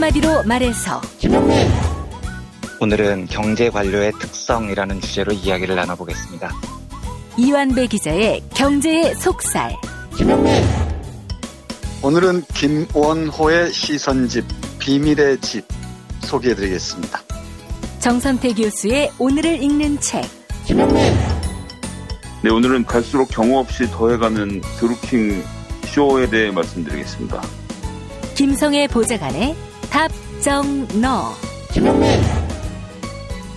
한마디로 말해서 오늘은 경제 관료의 특성이라는 주제로 이야기를 나눠보겠습니다. 이완배 기자의 경제의 속살. 오늘은 김원호의 시선집, 비밀의 집 소개해드리겠습니다. 정선태 교수의 오늘을 읽는 책. 네, 오늘은 갈수록 경우 없이 더해가는 드루킹 쇼에 대해 말씀드리겠습니다. 김성애 보좌관의 답정너.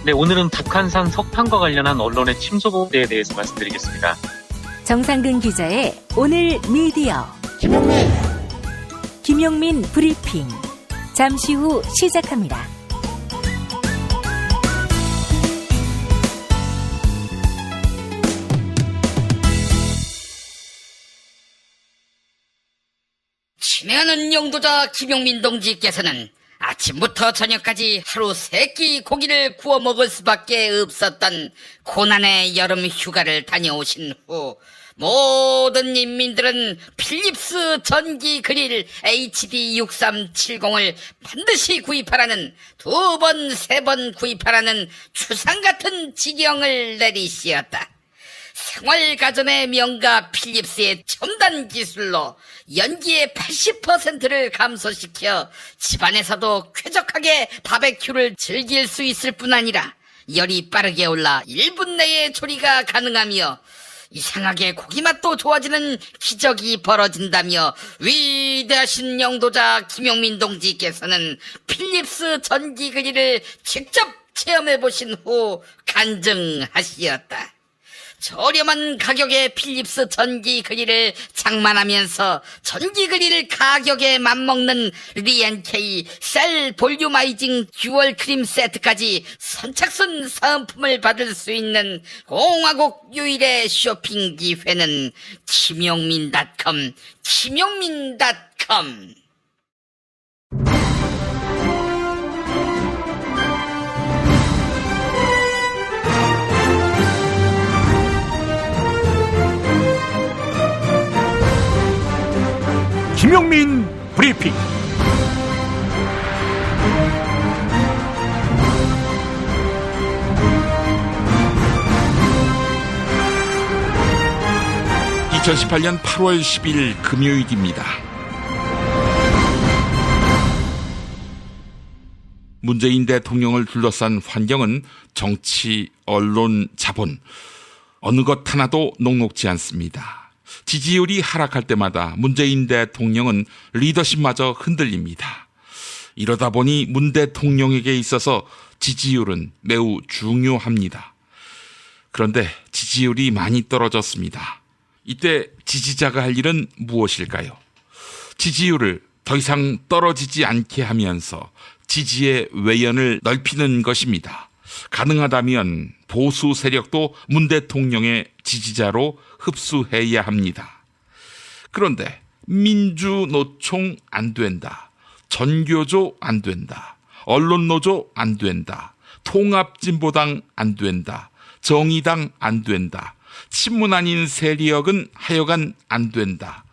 네, 오늘은 북한산 석탄과 관련한 언론의 침소보도에 대해서 말씀드리겠습니다. 정상근 기자의 오늘 미디어. 김용민 브리핑. 잠시 후 시작합니다. 친애하는 영도자 김용민 동지께서는 아침부터 저녁까지 하루 3끼 고기를 구워 먹을 수밖에 없었던 고난의 여름 휴가를 다녀오신 후 모든 인민들은 필립스 전기 그릴 HD6370을 반드시 구입하라는 2번, 3번 구입하라는 추상 같은 지경을 내리시었다. 생활가전의 명가 필립스의 첨단 기술로 연기의 80%를 감소시켜 집안에서도 쾌적하게 바베큐를 즐길 수 있을 뿐 아니라 열이 빠르게 올라 1분 내에 조리가 가능하며 이상하게 고기 맛도 좋아지는 기적이 벌어진다며 위대하신 영도자 김용민 동지께서는 필립스 전기 그릴을 직접 체험해보신 후 간증하시었다. 저렴한 가격의 필립스 전기 그릴을 장만하면서 전기 그릴 가격에 맞먹는 리앤케이 셀 볼유마이징 듀얼 크림 세트까지 선착순 사은품을 받을 수 있는 공화국 유일의 쇼핑 기회는 김용민.com. 김용민 브리핑. (2018년 8월 10일) 금요일입니다. 문재인 대통령을 둘러싼 환경은 정치, 언론, 자본 어느 것 하나도 녹록지 않습니다. 지지율이 하락할 때마다 문재인 대통령은 리더십마저 흔들립니다. 이러다 보니 문 대통령에게 있어서 지지율은 매우 중요합니다. 그런데 지지율이 많이 떨어졌습니다. 이때 지지자가 할 일은 무엇일까요? 지지율을 더 이상 떨어지지 않게 하면서 지지의 외연을 넓히는 것입니다. 가능하다면 보수 세력도 문 대통령의 지지자로 흡수해야 합니다. 그런데 민주노총 안 된다. 전교조 안 된다. 언론노조 안 된다. 통합진보당 안 된다. 정의당 안 된다. 친문 아닌 세력은 하여간 안 된다.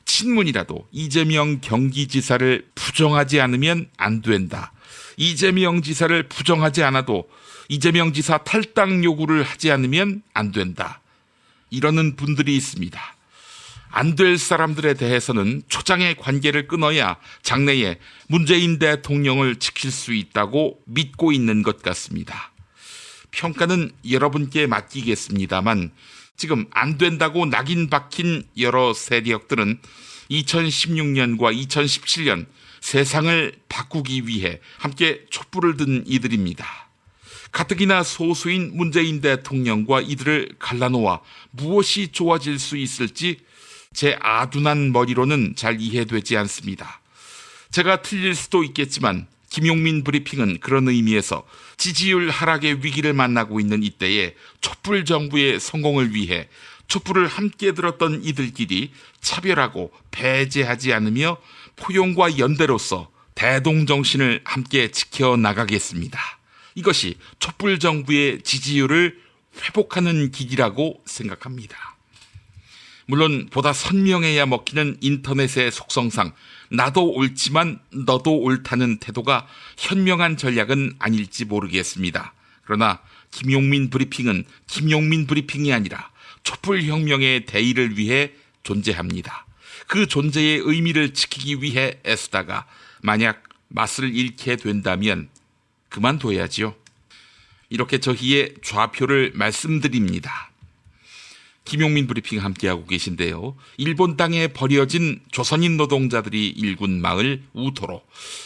친문이라도 이재명 경기지사를 부정하지 않으면 안 된다. 이재명 지사를 부정하지 않아도 이재명 지사 탈당 요구를 하지 않으면 안 된다. 이러는 분들이 있습니다. 안 될 사람들에 대해서는 초장의 관계를 끊어야 장래에 문재인 대통령을 지킬 수 있다고 믿고 있는 것 같습니다. 평가는 여러분께 맡기겠습니다만 지금 안 된다고 낙인 박힌 여러 세력들은 2016년과 2017년 세상을 바꾸기 위해 함께 촛불을 든 이들입니다. 가뜩이나 소수인 문재인 대통령과 이들을 갈라놓아 무엇이 좋아질 수 있을지 제 아둔한 머리로는 잘 이해되지 않습니다. 제가 틀릴 수도 있겠지만 김용민 브리핑은 그런 의미에서 지지율 하락의 위기를 만나고 있는 이때에 촛불 정부의 성공을 위해 촛불을 함께 들었던 이들끼리 차별하고 배제하지 않으며 포용과 연대로서 대동정신을 함께 지켜나가겠습니다. 이것이 촛불 정부의 지지율을 회복하는 길이라고 생각합니다. 물론 보다 선명해야 먹히는 인터넷의 속성상 나도 옳지만 너도 옳다는 태도가 현명한 전략은 아닐지 모르겠습니다. 그러나 김용민 브리핑은 김용민 브리핑이 아니라 촛불혁명의 대의를 위해 존재합니다. 그 존재의 의미를 지키기 위해 애쓰다가 만약 맛을 잃게 된다면 그만둬야지요. 이렇게 저희의 좌표를 말씀드립니다. 김용민 브리핑 함께하고 계신데요. 일본 땅에 버려진 조선인 노동자들이 일군 마을 우토로,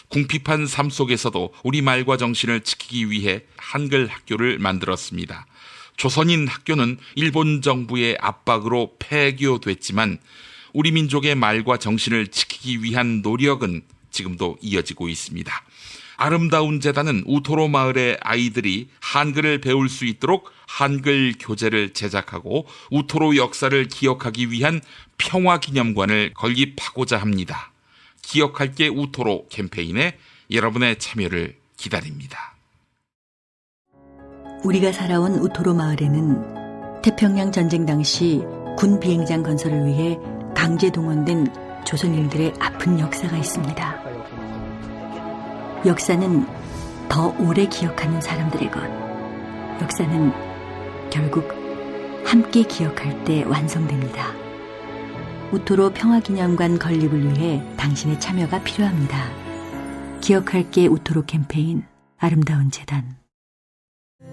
궁핍한 삶 속에서도 우리말과 정신을 지키기 위해 한글 학교를 만들었습니다. 조선인 학교는 일본 정부의 압박으로 폐교됐지만 우리 민족의 말과 정신을 지키기 위한 노력은 지금도 이어지고 있습니다. 아름다운 재단은 우토로 마을의 아이들이 한글을 배울 수 있도록 한글 교재를 제작하고 우토로 역사를 기억하기 위한 평화기념관을 건립하고자 합니다. 기억할게 우토로 캠페인에 여러분의 참여를 기다립니다. 우리가 살아온 우토로 마을에는 태평양 전쟁 당시 군 비행장 건설을 위해 강제 동원된 조선인들의 아픈 역사가 있습니다. 역사는 더 오래 기억하는 사람들의 것. 역사는 결국 함께 기억할 때 완성됩니다. 우토로 평화기념관 건립을 위해 당신의 참여가 필요합니다. 기억할게 우토로 캠페인 아름다운 재단.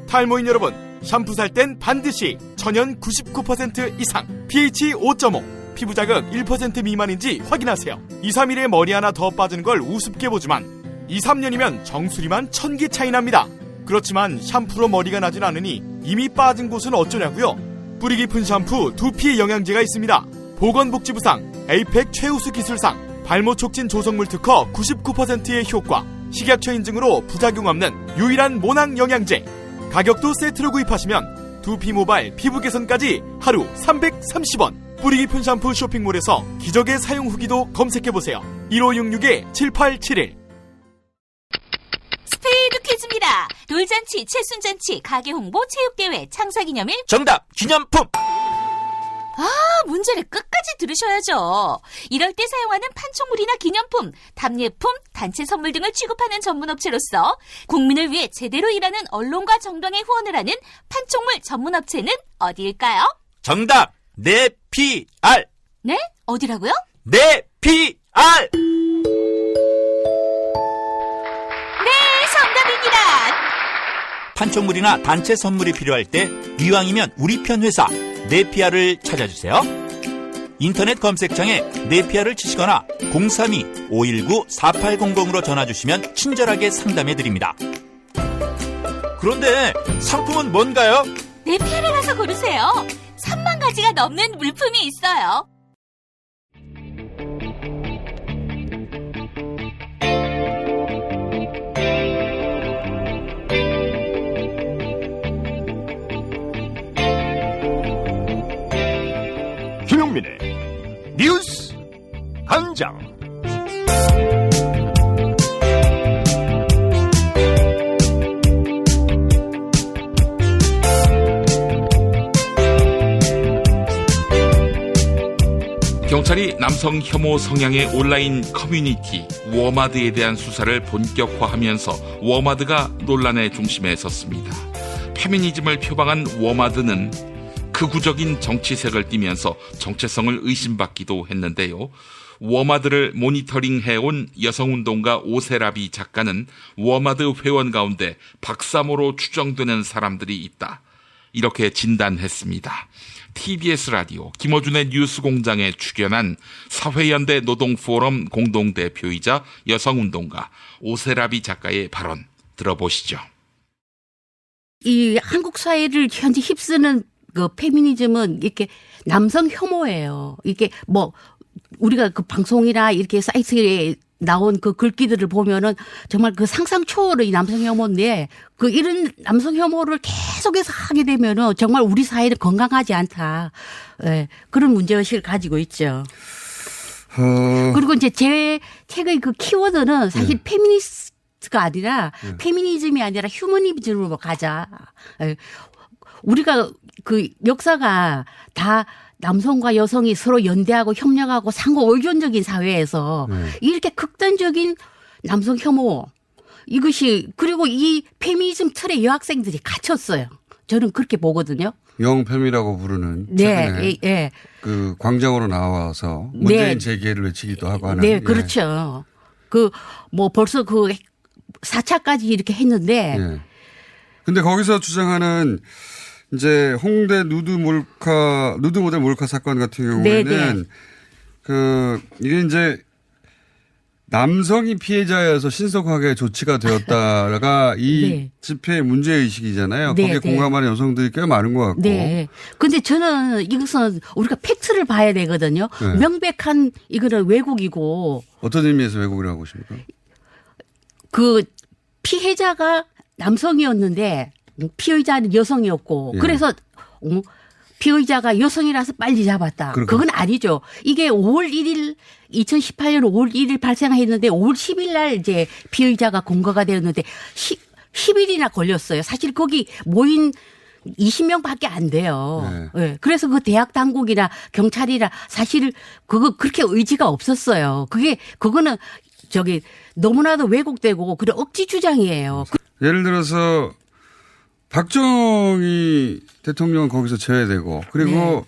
탈모인 여러분, 샴푸 살 땐 반드시 천연 99% 이상, pH 5.5, 피부 자극 1% 미만인지 확인하세요. 2, 3일에 머리 하나 더 빠진 걸 우습게 보지만 2, 3년이면 정수리만 1000개 차이 납니다. 그렇지만 샴푸로 머리가 나진 않으니 이미 빠진 곳은 어쩌냐고요? 뿌리 깊은 샴푸 두피 영양제가 있습니다. 보건복지부상, 에이펙 최우수 기술상, 발모 촉진 조성물 특허 99%의 효과, 식약처 인증으로 부작용 없는 유일한 모낭 영양제. 가격도 세트로 구입하시면 두피 모발, 피부 개선까지 하루 330원. 뿌리 깊은 샴푸 쇼핑몰에서 기적의 사용 후기도 검색해보세요. 1566-7871. 스페이드 퀴즈입니다. 돌잔치, 칠순잔치, 가게홍보, 체육대회, 창사기념일. 정답! 기념품! 문제를 끝까지 들으셔야죠. 이럴 때 사용하는 판촉물이나 기념품, 답례품, 단체 선물 등을 취급하는 전문업체로서 국민을 위해 제대로 일하는 언론과 정당의 후원을 하는 판촉물 전문업체는 어디일까요? 정답! 네피알! 네? 어디라고요? 네피알! 정답입니다. 판촉물이나 단체 선물이 필요할 때 이왕이면 우리 편 회사 네피아를 찾아주세요. 인터넷 검색창에 네피아를 치시거나 032-519-4800으로 전화주시면 친절하게 상담해드립니다. 그런데 상품은 뭔가요? 네피아를 가서 고르세요. 3만 가지가 넘는 물품이 있어요. 김용민의 뉴스 한장. 경찰이 남성 혐오 성향의 온라인 커뮤니티 워마드에 대한 수사를 본격화하면서 워마드가 논란의 중심에 섰습니다. 페미니즘을 표방한 워마드는 극우적인 정치색을 띠면서 정체성을 의심받기도 했는데요. 워마드를 모니터링해온 여성운동가 오세라비 작가는 워마드 회원 가운데 박사모로 추정되는 사람들이 있다, 이렇게 진단했습니다. TBS 라디오 김어준의 뉴스공장에 출연한 사회연대 노동포럼 공동대표이자 여성운동가 오세라비 작가의 발언 들어보시죠. 이 한국 사회를 현재 휩쓰는 그 페미니즘은 이렇게 남성 혐오예요. 이게 뭐 우리가 그 방송이나 이렇게 사이트에 나온 그 글귀들을 보면은 정말 그 상상 초월의 남성 혐오인데, 그 이런 남성 혐오를 계속해서 하게 되면은 정말 우리 사회는 건강하지 않다. 네, 그런 문제의식을 가지고 있죠. 그리고 이제 제 책의 그 키워드는 사실 페미니스트가 아니라 페미니즘이 아니라 휴머니즘으로 가자. 우리가 그 역사가 다 남성과 여성이 서로 연대하고 협력하고 상호 의존적인 사회에서 이렇게 극단적인 남성 혐오 이것이 그리고 이 페미니즘 틀에 여학생들이 갇혔어요. 저는 그렇게 보거든요. 영팸이라고 부르는 최근에 그 광장으로 나와서 문재인 재개를 외치기도 하고 하는. 네, 그렇죠. 그 뭐 벌써 그 4차까지 이렇게 했는데. 근데 거기서 주장하는 이제 홍대 누드 모델 몰카 사건 같은 경우에는 이게 이제 남성이 피해자여서 신속하게 조치가 되었다가 이 집회의 문제의식이잖아요. 거기에 공감하는 여성들이 꽤 많은 것 같고. 네. 근데 저는 이것은 우리가 팩트를 봐야 되거든요. 명백한 이거는 왜곡이고. 어떤 의미에서 왜곡이라고 보십니까? 그 피해자가 남성이었는데 피의자는 여성이었고 그래서 피의자가 여성이라서 빨리 잡았다. 그건 아니죠. 이게 5월 1일 2018년 5월 1일 발생했는데 5월 10일 날 이제 피의자가 검거가 되었는데 10일이나 걸렸어요. 사실 거기 모인 20명밖에 안 돼요. 네. 그래서 그 대학 당국이나 경찰이나 사실 그렇게 의지가 없었어요. 그거는 너무나도 왜곡되고 그런 억지 주장이에요. 예를 들어서 박정희 대통령은 거기서 제외되고 그리고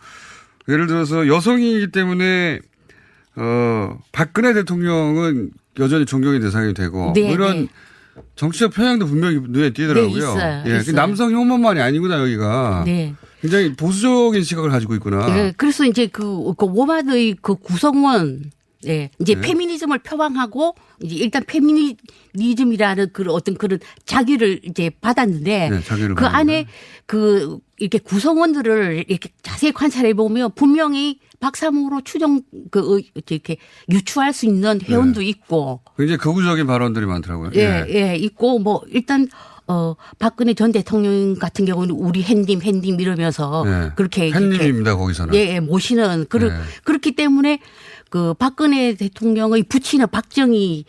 예를 들어서 여성이기 때문에 박근혜 대통령은 여전히 존경의 대상이 되고 이런 정치적 편향도 분명히 눈에 띄더라고요. 있어요. 남성 혐오만이 아니구나 여기가. 굉장히 보수적인 시각을 가지고 있구나. 그래서 이제 그 워마드의 그 구성원 이제 페미니즘을 표방하고 이제 일단 페미니즘이라는 그런 어떤 그런 자기를 이제 받았는데 그 안에 이렇게 구성원들을 이렇게 자세히 관찰해 보면 분명히 박사모로 이렇게 유추할 수 있는 회원도 있고. 굉장히 극우적인 발언들이 많더라고요. 있고 뭐 일단 박근혜 전 대통령 같은 경우는 우리 햇님 이러면서 그렇게 햇님입니다 거기서는. 모시는 그렇기 때문에 그 박근혜 대통령의 부친은 박정희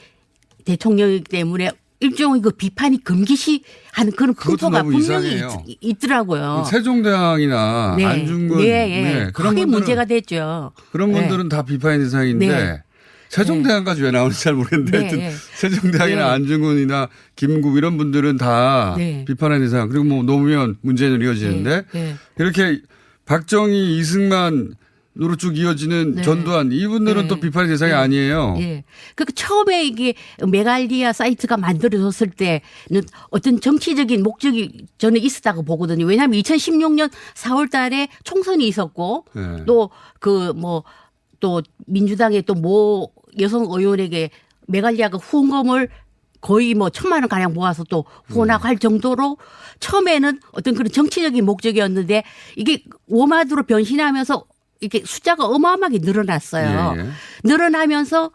대통령이기 때문에 일종의 그 비판이 금기시하는 그런 풍토가 분명히 있더라고요. 세종대왕이나 안중근 그런 크게 문제가 됐죠. 그런 분들은 다 비판의 대상인데 세종대왕까지 왜 나오는지 잘 모르겠는데 하여튼 세종대왕이나 안중근이나 김구 이런 분들은 다 비판의 대상 그리고 뭐 노무현 문재인으로 이어지는데 이렇게 박정희 이승만 으로 쭉 이어지는 전두환 이분들은 또 비판의 대상이 아니에요. 그러니까 처음에 이게 메갈리아 사이트가 만들어졌을 때는 어떤 정치적인 목적이 저는 있었다고 보거든요. 왜냐하면 2016년 4월 달에 총선이 있었고 또 또 민주당의 또 모 여성 의원에게 메갈리아가 후원금을 거의 1,000만 원 가량 모아서 또 후원하고 할 정도로 처음에는 어떤 그런 정치적인 목적이었는데 이게 워마드로 변신하면서 이렇게 숫자가 어마어마하게 늘어났어요. 늘어나면서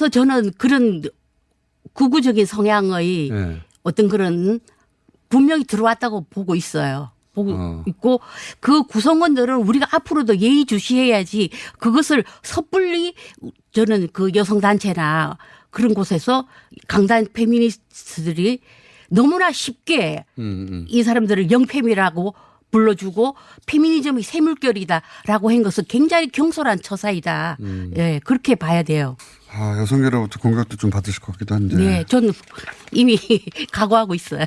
저는 그런 극우적인 성향의 어떤 그런 분명히 들어왔다고 보고 있어요. 보고 있고 그 구성원들은 우리가 앞으로도 예의주시해야지 그것을 섣불리 저는 그 여성단체나 그런 곳에서 강단 페미니스트들이 너무나 쉽게 이 사람들을 영팸이라고 불러주고 페미니즘이 새물결이다라고 한 것은 굉장히 경솔한 처사이다. 그렇게 봐야 돼요. 여성계로부터 공격도 좀 받으실 것 같기도 한데. 저는 이미 각오하고 있어요.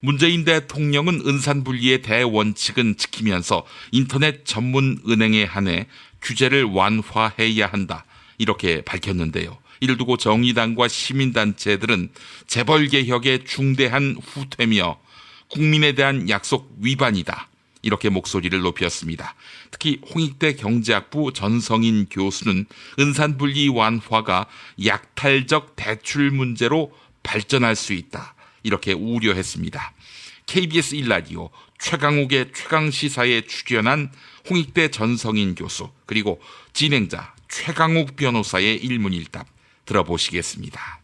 문재인 대통령은 은산분리의 대원칙은 지키면서 인터넷 전문 은행에 한해 규제를 완화해야 한다. 이렇게 밝혔는데요. 이를 두고 정의당과 시민단체들은 재벌개혁의 중대한 후퇴며 국민에 대한 약속 위반이다. 이렇게 목소리를 높였습니다. 특히 홍익대 경제학부 전성인 교수는 은산분리 완화가 약탈적 대출 문제로 발전할 수 있다. 이렇게 우려했습니다. KBS 1라디오 최강욱의 최강시사에 출연한 홍익대 전성인 교수 그리고 진행자 최강욱 변호사의 일문일답 들어보시겠습니다.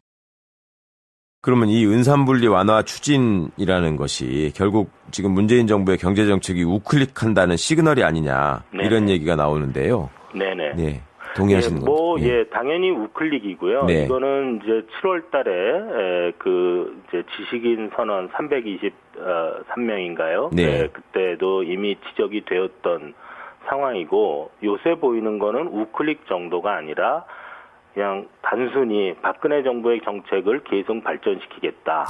그러면 이 은산분리 완화 추진이라는 것이 결국 지금 문재인 정부의 경제정책이 우클릭한다는 시그널이 아니냐 이런 얘기가 나오는데요. 네네. 네. 동의하시는 건가요? 당연히 우클릭이고요. 네. 이거는 이제 7월 달에 이제 지식인 선언 323명인가요? 네. 그때도 이미 지적이 되었던 상황이고, 요새 보이는 거는 우클릭 정도가 아니라 그냥 단순히 박근혜 정부의 정책을 계속 발전시키겠다.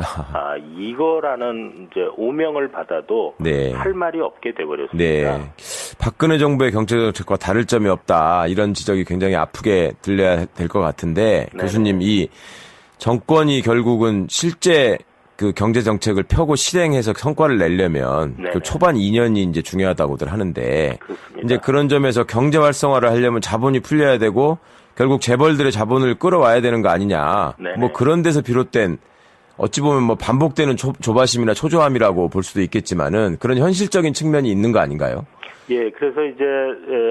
이거라는 이제 오명을 받아도 네. 할 말이 없게 돼버렸습니다. 네. 박근혜 정부의 경제 정책과 다를 점이 없다. 이런 지적이 굉장히 아프게 들려야 될 것 같은데, 네네. 교수님, 이 정권이 결국은 실제 그 경제 정책을 펴고 실행해서 성과를 내려면 그 초반 2년이 이제 중요하다고들 하는데, 그렇습니다. 이제 그런 점에서 경제 활성화를 하려면 자본이 풀려야 되고 결국 재벌들의 자본을 끌어와야 되는 거 아니냐. 네네. 뭐 그런 데서 비롯된 어찌 보면 뭐 반복되는 조바심이나 초조함이라고 볼 수도 있겠지만은 그런 현실적인 측면이 있는 거 아닌가요? 예, 그래서 이제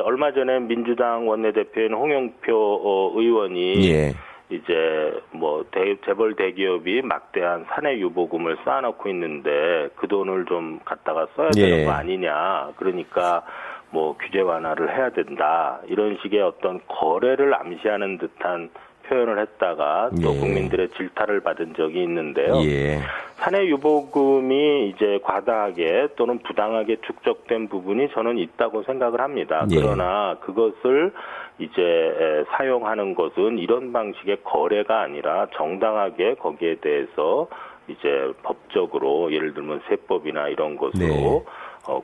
얼마 전에 민주당 원내대표인 홍영표 의원이 예. 이제 뭐 재벌 대기업이 막대한 사내 유보금을 쌓아놓고 있는데 그 돈을 좀 갖다가 써야 되는 예. 거 아니냐. 그러니까 뭐 규제 완화를 해야 된다. 이런 식의 어떤 거래를 암시하는 듯한 표현을 했다가 또 예. 국민들의 질타를 받은 적이 있는데요. 예. 사내 유보금이 이제 과다하게 또는 부당하게 축적된 부분이 저는 있다고 생각을 합니다. 예. 그러나 그것을 이제 사용하는 것은 이런 방식의 거래가 아니라 정당하게 거기에 대해서 이제 법적으로 예를 들면 세법이나 이런 것으로 네.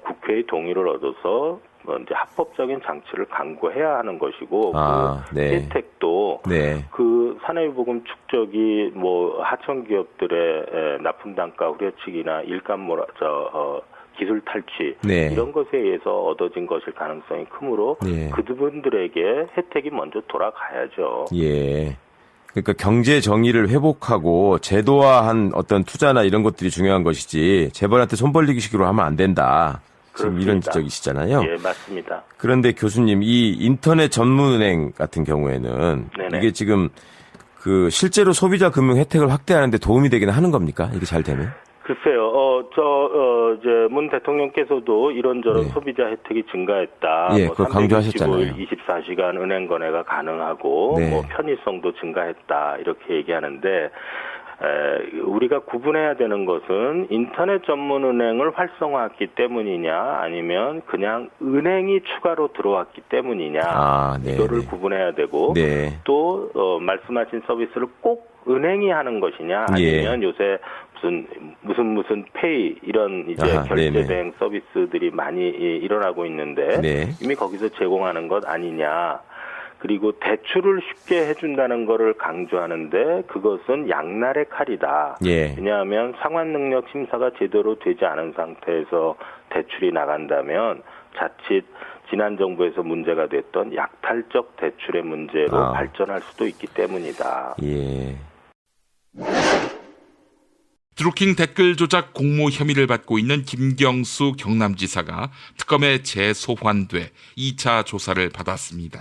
국회의 동의를 얻어서 이제 합법적인 장치를 강구해야 하는 것이고 그 네. 혜택도 네. 그 산해유보금 축적이 뭐 하청 기업들의 납품 단가 후려치기나 일감 기술 탈취 네. 이런 것에 의해서 얻어진 것일 가능성이 크므로 예. 그분들에게 혜택이 먼저 돌아가야죠. 예. 그러니까 경제 정의를 회복하고 제도화한 어떤 투자나 이런 것들이 중요한 것이지 재벌한테 손 벌리기식으로 하면 안 된다. 지금 그렇습니다. 이런 지적이시잖아요. 예, 맞습니다. 그런데 교수님, 이 인터넷 전문은행 같은 경우에는 네네. 이게 지금 그 실제로 소비자 금융 혜택을 확대하는데 도움이 되기는 하는 겁니까? 이게 잘 되면? 글쎄요, 이제 문 대통령께서도 이런저런 소비자 혜택이 증가했다. 예, 그걸 강조하셨잖아요. 24시간 은행 거래가 가능하고, 네. 뭐 편의성도 증가했다. 이렇게 얘기하는데, 우리가 구분해야 되는 것은 인터넷 전문 은행을 활성화했기 때문이냐, 아니면 그냥 은행이 추가로 들어왔기 때문이냐, 네, 이거를 네. 구분해야 되고, 네. 또 말씀하신 서비스를 꼭 은행이 하는 것이냐, 아니면 요새 무슨 페이 이런 이제 결제 네네. 대행 서비스들이 많이 일어나고 있는데 네. 이미 거기서 제공하는 것 아니냐. 그리고 대출을 쉽게 해준다는 거를 강조하는데 그것은 양날의 칼이다. 예. 왜냐하면 상환능력 심사가 제대로 되지 않은 상태에서 대출이 나간다면 자칫 지난 정부에서 문제가 됐던 약탈적 대출의 문제로 발전할 수도 있기 때문이다. 예. 드루킹 댓글 조작 공모 혐의를 받고 있는 김경수 경남지사가 특검에 재소환돼 2차 조사를 받았습니다.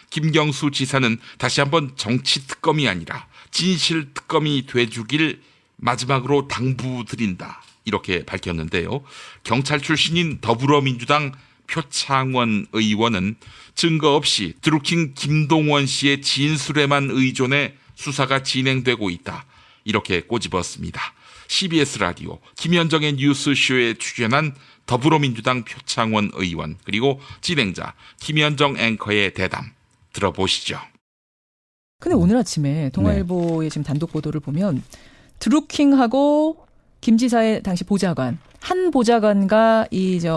김경수 지사는 다시 한번 정치 특검이 아니라 진실 특검이 돼주길 마지막으로 당부드린다. 이렇게 밝혔는데요. 경찰 출신인 더불어민주당 표창원 의원은 증거 없이 드루킹 김동원 씨의 진술에만 의존해 수사가 진행되고 있다. 이렇게 꼬집었습니다. CBS 라디오 김현정의 뉴스쇼에 출연한 더불어민주당 표창원 의원 그리고 진행자 김현정 앵커의 대담 들어보시죠. 근데 오늘 아침에 동아일보의 지금 단독 보도를 보면 드루킹하고 김 지사의 당시 보좌관 한 보좌관과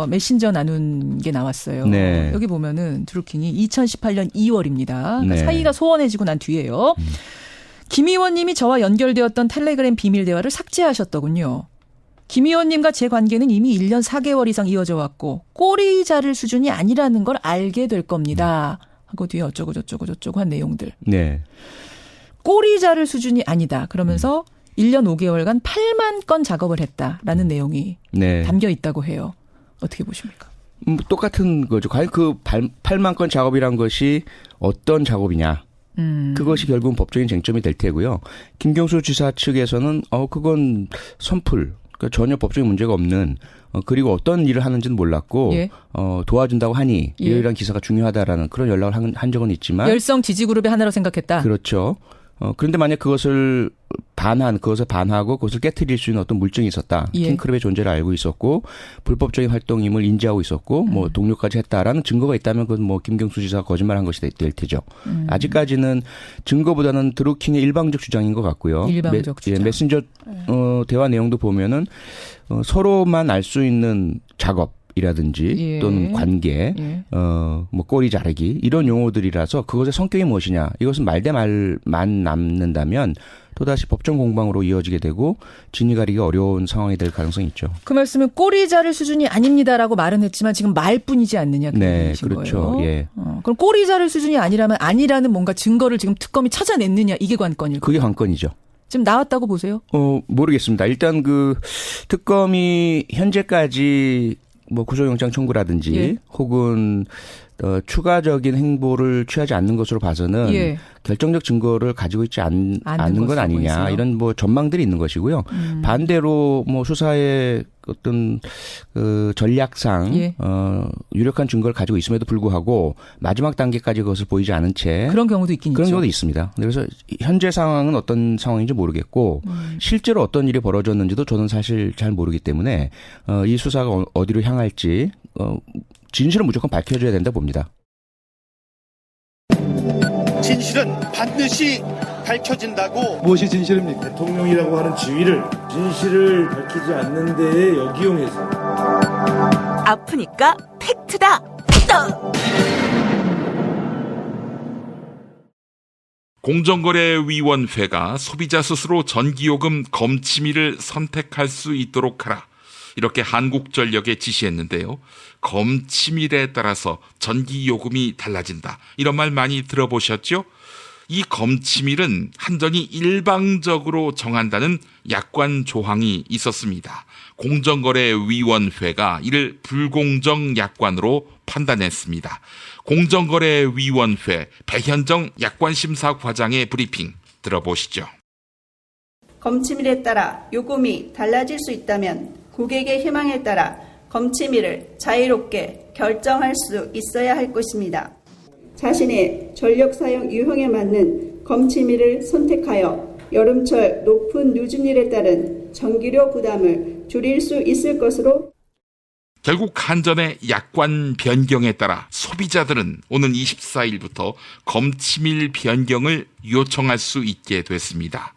메신저 나눈 게 나왔어요. 네. 여기 보면은 드루킹이 2018년 2월입니다. 네. 사이가 소원해지고 난 뒤에요. 김 의원님이 저와 연결되었던 텔레그램 비밀 대화를 삭제하셨더군요. 김 의원님과 제 관계는 이미 1년 4개월 이상 이어져 왔고 꼬리 자를 수준이 아니라는 걸 알게 될 겁니다. 하고 뒤에 어쩌고 저쩌고 한 내용들. 네. 꼬리 자를 수준이 아니다. 그러면서 1년 5개월간 8만 건 작업을 했다라는 내용이 네. 담겨 있다고 해요. 어떻게 보십니까? 똑같은 거죠. 과연 그 8만 건 작업이란 것이 어떤 작업이냐. 그것이 결국은 법적인 쟁점이 될 테고요. 김경수 지사 측에서는 그건 선풀, 그러니까 전혀 법적인 문제가 없는 그리고 어떤 일을 하는지는 몰랐고 예. 도와준다고 하니 예. 이런 기사가 중요하다라는 그런 연락을 한 적은 있지만 열성 지지그룹의 하나로 생각했다. 그렇죠. 그런데 만약 그것을 반하고 그것을 깨트릴 수 있는 어떤 물증이 있었다. 예. 킹크랩의 존재를 알고 있었고 불법적인 활동임을 인지하고 있었고 뭐 동료까지 했다라는 증거가 있다면 그건 뭐 김경수 지사가 거짓말한 것이 될 테죠. 아직까지는 증거보다는 드루킹의 일방적 주장인 것 같고요. 일방적 주장. 메신저 대화 내용도 보면은 서로만 알 수 있는 작업이라든지 예. 또는 관계, 예. 뭐 꼬리 자르기 이런 용어들이라서 그것의 성격이 무엇이냐 이것은 말대 말만 남는다면 또다시 법정 공방으로 이어지게 되고 진위 가리기 어려운 상황이 될 가능성이 있죠. 그 말씀은 꼬리 자를 수준이 아닙니다라고 말은 했지만 지금 말뿐이지 않느냐 그 네, 얘기신 그렇죠. 거예요. 예. 그럼 꼬리 자를 수준이 아니라면 아니라는 뭔가 증거를 지금 특검이 찾아냈느냐 이게 관건일까요? 그게 관건이죠. 지금 나왔다고 보세요? 모르겠습니다. 일단 그 특검이 현재까지 뭐 구속영장 청구라든지 예. 혹은 추가적인 행보를 취하지 않는 것으로 봐서는 예. 결정적 증거를 가지고 있지 않는 건 아니냐 보이세요? 이런 뭐 전망들이 있는 것이고요. 반대로 뭐 수사의 어떤 그 전략상 예. 유력한 증거를 가지고 있음에도 불구하고 마지막 단계까지 그것을 보이지 않은 채 그런 경우도 있긴 그런 있죠. 경우도 있습니다. 그래서 현재 상황은 어떤 상황인지 모르겠고 실제로 어떤 일이 벌어졌는지도 저는 사실 잘 모르기 때문에 이 수사가 어디로 향할지 진실은 무조건 밝혀줘야 된다 봅니다. 진실은 반드시 밝혀진다고. 무엇이 진실입니까? 대통령이라고 하는 지위를 진실을 밝히지 않는 데에 역이용해서 아프니까 팩트다. 공정거래위원회가 소비자 스스로 전기요금 검침위를 선택할 수 있도록 하라. 이렇게 한국전력에 지시했는데요. 검침일에 따라서 전기요금이 달라진다. 이런 말 많이 들어보셨죠? 이 검침일은 한전이 일방적으로 정한다는 약관 조항이 있었습니다. 공정거래위원회가 이를 불공정 약관으로 판단했습니다. 공정거래위원회 배현정 약관심사과장의 브리핑 들어보시죠. 검침일에 따라 요금이 달라질 수 있다면 고객의 희망에 따라 검침일을 자유롭게 결정할 수 있어야 할 것입니다. 자신의 전력 사용 유형에 맞는 검침일을 선택하여 여름철 높은 누진율에 따른 전기료 부담을 줄일 수 있을 것으로. 결국 한전의 약관 변경에 따라 소비자들은 오는 24일부터 검침일 변경을 요청할 수 있게 됐습니다.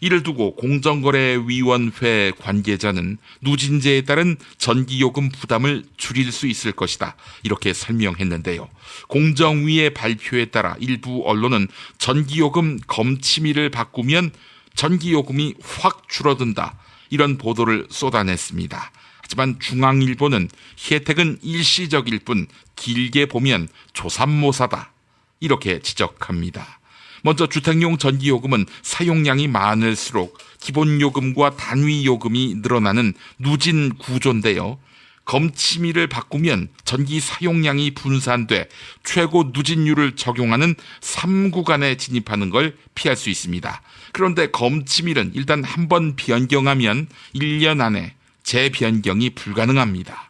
이를 두고 공정거래위원회 관계자는 누진제에 따른 전기요금 부담을 줄일 수 있을 것이다. 이렇게 설명했는데요. 공정위의 발표에 따라 일부 언론은 전기요금 검침일을 바꾸면 전기요금이 확 줄어든다. 이런 보도를 쏟아냈습니다. 하지만 중앙일보는 혜택은 일시적일 뿐 길게 보면 조삼모사다. 이렇게 지적합니다. 먼저 주택용 전기요금은 사용량이 많을수록 기본요금과 단위요금이 늘어나는 누진 구조인데요. 검침일을 바꾸면 전기 사용량이 분산돼 최고 누진율을 적용하는 3구간에 진입하는 걸 피할 수 있습니다. 그런데 검침일은 일단 한번 변경하면 1년 안에 재변경이 불가능합니다.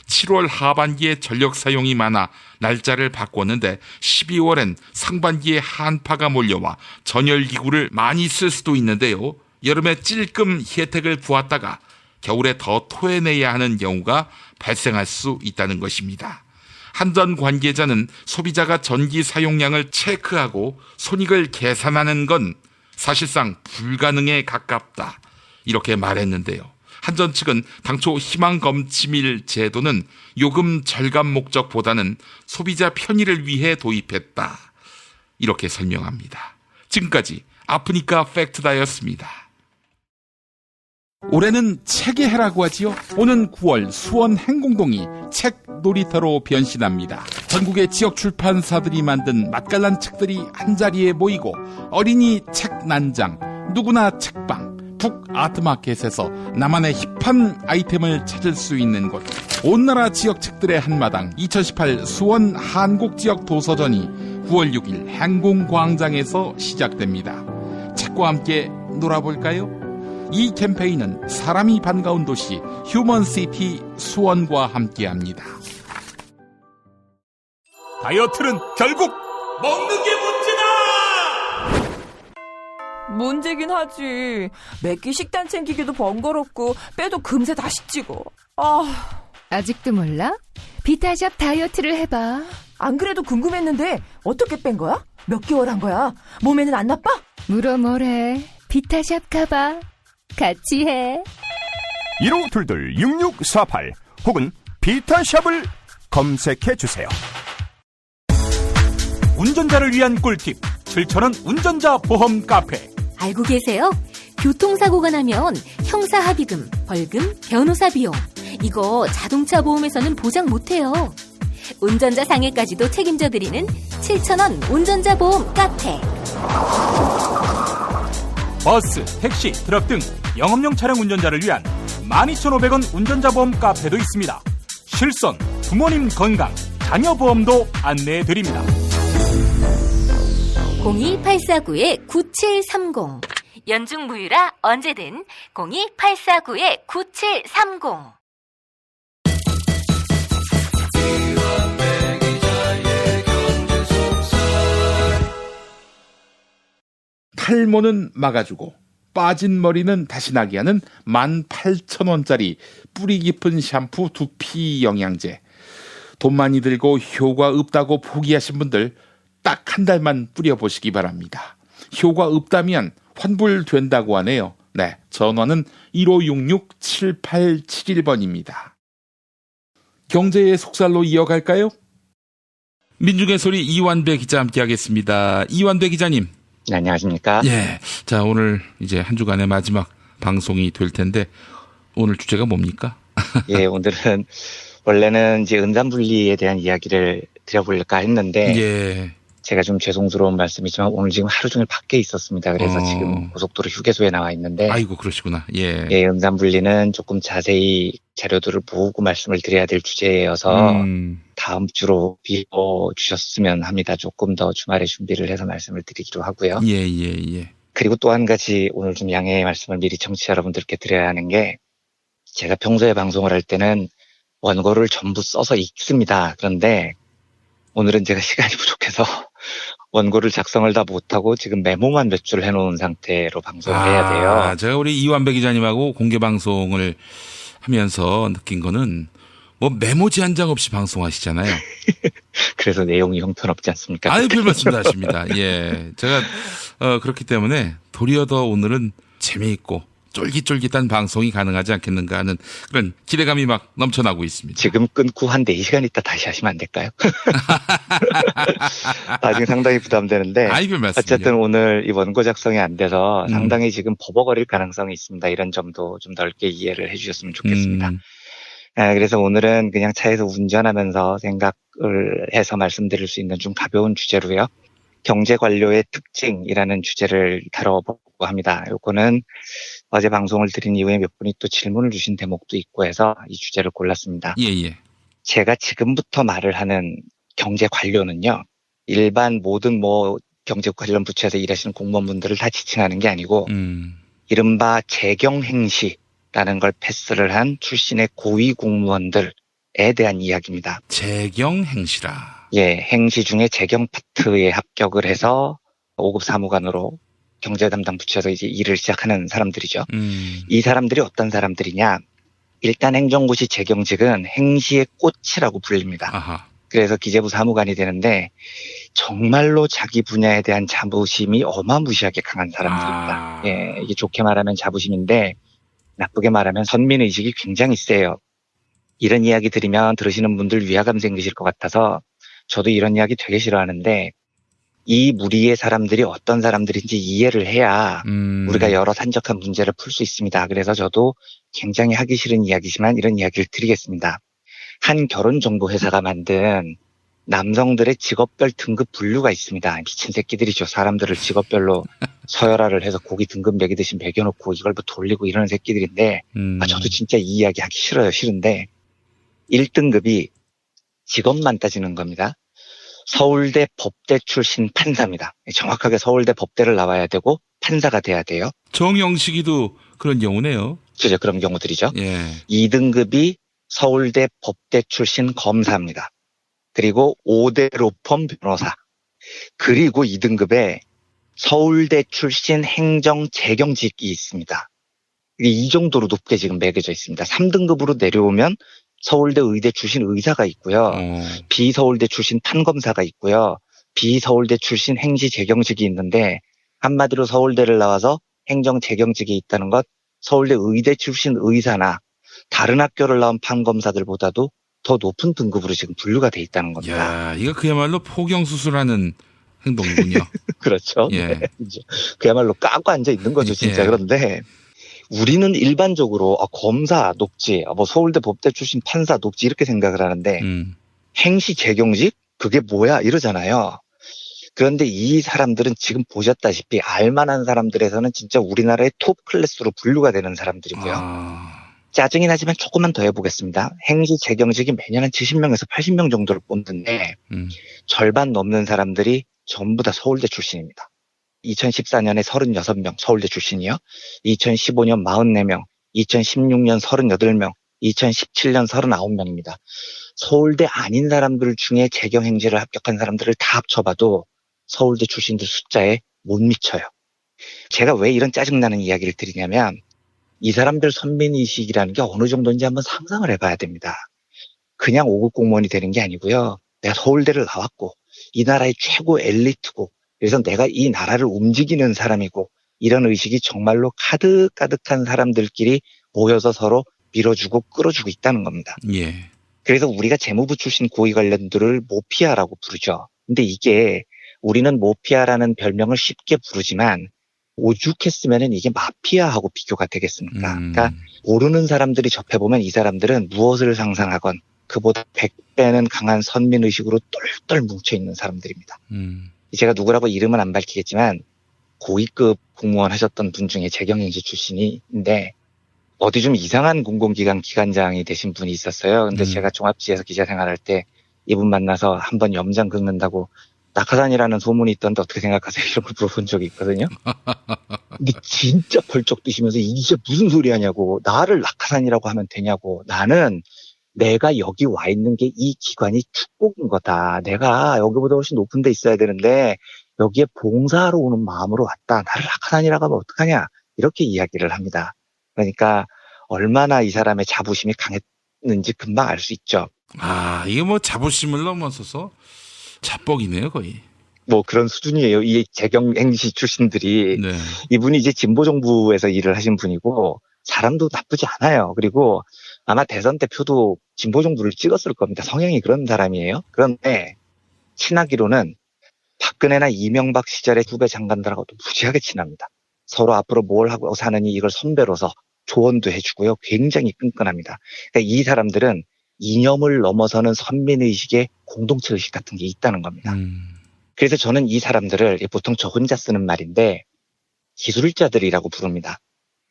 7월 하반기에 전력 사용이 많아 날짜를 바꿨는데 12월엔 상반기에 한파가 몰려와 전열기구를 많이 쓸 수도 있는데요. 여름에 찔끔 혜택을 보았다가 겨울에 더 토해내야 하는 경우가 발생할 수 있다는 것입니다. 한전 관계자는 소비자가 전기 사용량을 체크하고 손익을 계산하는 건 사실상 불가능에 가깝다. 이렇게 말했는데요. 한전 측은 당초 희망검침일 제도는 요금 절감 목적보다는 소비자 편의를 위해 도입했다. 이렇게 설명합니다. 지금까지 아프니까 팩트다였습니다. 올해는 책의 해라고 하지요. 오는 9월 수원 행공동이 책 놀이터로 변신합니다. 전국의 지역 출판사들이 만든 맛깔난 책들이 한자리에 모이고 어린이 책 난장, 누구나 책방, 북 아트마켓에서 나만의 힙한 아이템을 찾을 수 있는 곳. 온 나라 지역 책들의 한마당 2018 수원 한국지역 도서전이 9월 6일 행궁광장에서 시작됩니다. 책과 함께 놀아볼까요? 이 캠페인은 사람이 반가운 도시 휴먼시티 수원과 함께합니다. 다이어트는 결국 먹는 게 문제다! 문제긴 하지. 매끼 식단 챙기기도 번거롭고 빼도 금세 다시 찌고. 아직도 몰라? 비타샵 다이어트를 해봐. 안 그래도 궁금했는데 어떻게 뺀 거야? 몇 개월 한 거야? 몸에는 안 나빠? 물어 뭐래. 비타샵 가봐. 같이 해. 1522-6648 혹은 비타샵을 검색해주세요. 운전자를 위한 꿀팁 7,000원 운전자 보험 카페. 알고 계세요? 교통사고가 나면 형사합의금, 벌금, 변호사 비용 이거 자동차 보험에서는 보장 못해요. 운전자 상해까지도 책임져드리는 7,000원 운전자 보험 카페. 버스, 택시, 트럭 등 영업용 차량 운전자를 위한 12,500원 운전자 보험 카페도 있습니다. 실손, 부모님 건강, 자녀 보험도 안내해드립니다. 02849-9730 연중 무휴라 언제든 02849-9730. 탈모는 막아주고 빠진 머리는 다시 나게 하는 18,000원짜리 뿌리 깊은 샴푸 두피 영양제. 돈 많이 들고 효과 없다고 포기하신 분들 딱 한 달만 뿌려보시기 바랍니다. 효과 없다면 환불된다고 하네요. 네, 전화는 1566-7871번입니다. 경제의 속살로 이어갈까요? 민중의 소리 이완배 기자 함께하겠습니다. 이완배 기자님. 네, 안녕하십니까? 예. 자, 오늘 이제 한 주간의 마지막 방송이 될 텐데 오늘 주제가 뭡니까? 예, 오늘은 원래는 이제 은담분리에 대한 이야기를 드려볼까 했는데 예. 제가 좀 죄송스러운 말씀이지만 오늘 지금 하루 종일 밖에 있었습니다. 그래서 지금 고속도로 휴게소에 나와 있는데 아이고 그러시구나. 예. 예, 은담분리는 조금 자세히 자료들을 모으고 말씀을 드려야 될 주제여서 다음 주로 비워주셨으면 합니다. 조금 더 주말에 준비를 해서 말씀을 드리기로 하고요. 예. 그리고 또 한 가지 오늘 좀 양해의 말씀을 미리 청취자 여러분들께 드려야 하는 게 제가 평소에 방송을 할 때는 원고를 전부 써서 읽습니다. 그런데 오늘은 제가 시간이 부족해서 원고를 작성을 다 못하고 지금 메모만 몇 줄 해놓은 상태로 방송을 해야 돼요. 제가 우리 이완배 기자님하고 공개 방송을 하면서 느낀 거는 뭐 메모지 한 장 없이 방송하시잖아요. 그래서 내용이 형편없지 않습니까? 아유, 별 말씀 다 하십니다. 예. 제가, 그렇기 때문에 도리어 더 오늘은 재미있고 쫄깃쫄깃한 방송이 가능하지 않겠는가 하는 그런 기대감이 막 넘쳐나고 있습니다. 지금 끊고 한 4시간 있다 다시 하시면 안 될까요? 나중에 상당히 부담되는데. 어쨌든 오늘 이 원고 작성이 안 돼서 상당히 지금 버벅거릴 가능성이 있습니다. 이런 점도 좀 넓게 이해를 해주셨으면 좋겠습니다. 그래서 오늘은 그냥 차에서 운전하면서 생각을 해서 말씀드릴 수 있는 좀 가벼운 주제로요. 경제관료의 특징이라는 주제를 다뤄보고 합니다. 요거는 어제 방송을 드린 이후에 몇 분이 또 질문을 주신 대목도 있고 해서 이 주제를 골랐습니다. 예. 제가 지금부터 말을 하는 경제관료는요. 일반 모든 경제 관련 부처에서 일하시는 공무원분들을 다 지칭하는 게 아니고 이른바 재경행시라는 걸 패스를 한 출신의 고위 공무원들에 대한 이야기입니다. 재경행시라. 예, 행시 중에 재경 파트에 합격을 해서 5급 사무관으로 경제 담당 부처에서 이제 일을 시작하는 사람들이죠. 이 사람들이 어떤 사람들이냐? 일단 행정고시 재경직은 행시의 꽃이라고 불립니다. 아하. 그래서 기재부 사무관이 되는데 정말로 자기 분야에 대한 자부심이 어마무시하게 강한 사람들입니다. 예, 이게 좋게 말하면 자부심인데 나쁘게 말하면 선민의식이 굉장히 세요. 이런 이야기 들으시는 분들 위화감 생기실 것 같아서 저도 이런 이야기 되게 싫어하는데 이 무리의 사람들이 어떤 사람들인지 이해를 해야 우리가 여러 산적한 문제를 풀 수 있습니다. 그래서 저도 굉장히 하기 싫은 이야기지만 이런 이야기를 드리겠습니다. 한 결혼정보회사가 만든 남성들의 직업별 등급 분류가 있습니다. 미친 새끼들이죠. 사람들을 직업별로 서열화를 해서 고기 등급 매기듯이 매겨놓고 이걸 뭐 돌리고 이러는 새끼들인데 저도 진짜 이 이야기 하기 싫어요. 싫은데 1등급이 직업만 따지는 겁니다. 서울대 법대 출신 판사입니다. 정확하게 서울대 법대를 나와야 되고 판사가 돼야 돼요. 정영식이도 그런 경우네요. 그죠. 그런 경우들이죠. 예. 2등급이 서울대 법대 출신 검사입니다. 그리고 5대 로펌 변호사. 그리고 2등급에 서울대 출신 행정 재경직이 있습니다. 이 정도로 높게 지금 매겨져 있습니다. 3등급으로 내려오면 서울대 의대 출신 의사가 있고요. 비서울대 출신 판검사가 있고요. 비서울대 출신 행시 재경직이 있는데 한마디로 서울대를 나와서 행정 재경직이 있다는 것, 서울대 의대 출신 의사나 다른 학교를 나온 판검사들보다도 더 높은 등급으로 지금 분류가 돼 있다는 겁니다. 야, 이거 그야말로 포경수술하는 행동이군요. 그렇죠. 예. 네. 그야말로 까고 앉아 있는 거죠, 진짜. 예. 그런데 우리는 일반적으로 검사 녹지, 뭐 서울대 법대 출신 판사 녹지 이렇게 생각을 하는데 행시 재경직? 그게 뭐야? 이러잖아요. 그런데 이 사람들은 지금 보셨다시피 알만한 사람들에서는 진짜 우리나라의 톱 클래스로 분류가 되는 사람들이고요. 짜증이 나지만 조금만 더 해보겠습니다. 행시 재경직이 매년 한 70명에서 80명 정도를 뽑는데 절반 넘는 사람들이 전부 다 서울대 출신입니다. 2014년에 36명 서울대 출신이요. 2015년 44명, 2016년 38명, 2017년 39명입니다. 서울대 아닌 사람들 중에 재경행시를 합격한 사람들을 다 합쳐봐도 서울대 출신들 숫자에 못 미쳐요. 제가 왜 이런 짜증나는 이야기를 드리냐면 이 사람들 선민의식이라는 게 어느 정도인지 한번 상상을 해봐야 됩니다. 그냥 5급 공무원이 되는 게 아니고요. 내가 서울대를 나왔고 이 나라의 최고 엘리트고 그래서 내가 이 나라를 움직이는 사람이고 이런 의식이 정말로 가득가득한 사람들끼리 모여서 서로 밀어주고 끌어주고 있다는 겁니다. 예. 그래서 우리가 재무부 출신 고위 관련들을 모피아라고 부르죠. 근데 이게 우리는 모피아라는 별명을 쉽게 부르지만 오죽했으면은 이게 마피아하고 비교가 되겠습니까? 그러니까 모르는 사람들이 접해보면 이 사람들은 무엇을 상상하건 그보다 100배는 강한 선민의식으로 똘똘 뭉쳐있는 사람들입니다. 제가 누구라고 이름은 안 밝히겠지만 고위급 공무원 하셨던 분 중에 재경행시 출신인데 어디 좀 이상한 공공기관 기관장이 되신 분이 있었어요. 근데 제가 종합지에서 기자 생활할 때 이분 만나서 한번 염장 긁는다고 낙하산이라는 소문이 있던데 어떻게 생각하세요? 이런 걸 물어본 적이 있거든요. 근데 진짜 벌쩍 뜨시면서 이게 무슨 소리 하냐고, 나를 낙하산이라고 하면 되냐고, 나는 내가 여기 와 있는 게 이 기관이 축복인 거다. 내가 여기보다 훨씬 높은 데 있어야 되는데 여기에 봉사하러 오는 마음으로 왔다. 나를 낙하산이라고 하면 어떡하냐. 이렇게 이야기를 합니다. 그러니까 얼마나 이 사람의 자부심이 강했는지 금방 알 수 있죠. 아, 이게 뭐 자부심을 넘어서서 자뻑이네요, 거의. 뭐 그런 수준이에요. 이 재경행시 출신들이. 네. 이분이 이제 진보정부에서 일을 하신 분이고 사람도 나쁘지 않아요. 그리고 아마 대선 때 표도 진보정부를 찍었을 겁니다. 성향이 그런 사람이에요. 그런데 친하기로는 박근혜나 이명박 시절의 후배 장관들하고도 무지하게 친합니다. 서로 앞으로 뭘 하고 사느니 이걸 선배로서 조언도 해주고요. 굉장히 끈끈합니다. 그러니까 이 사람들은 이념을 넘어서는 선민의식의 공동체의식 같은 게 있다는 겁니다. 그래서 저는 이 사람들을 보통 저 혼자 쓰는 말인데 기술자들이라고 부릅니다.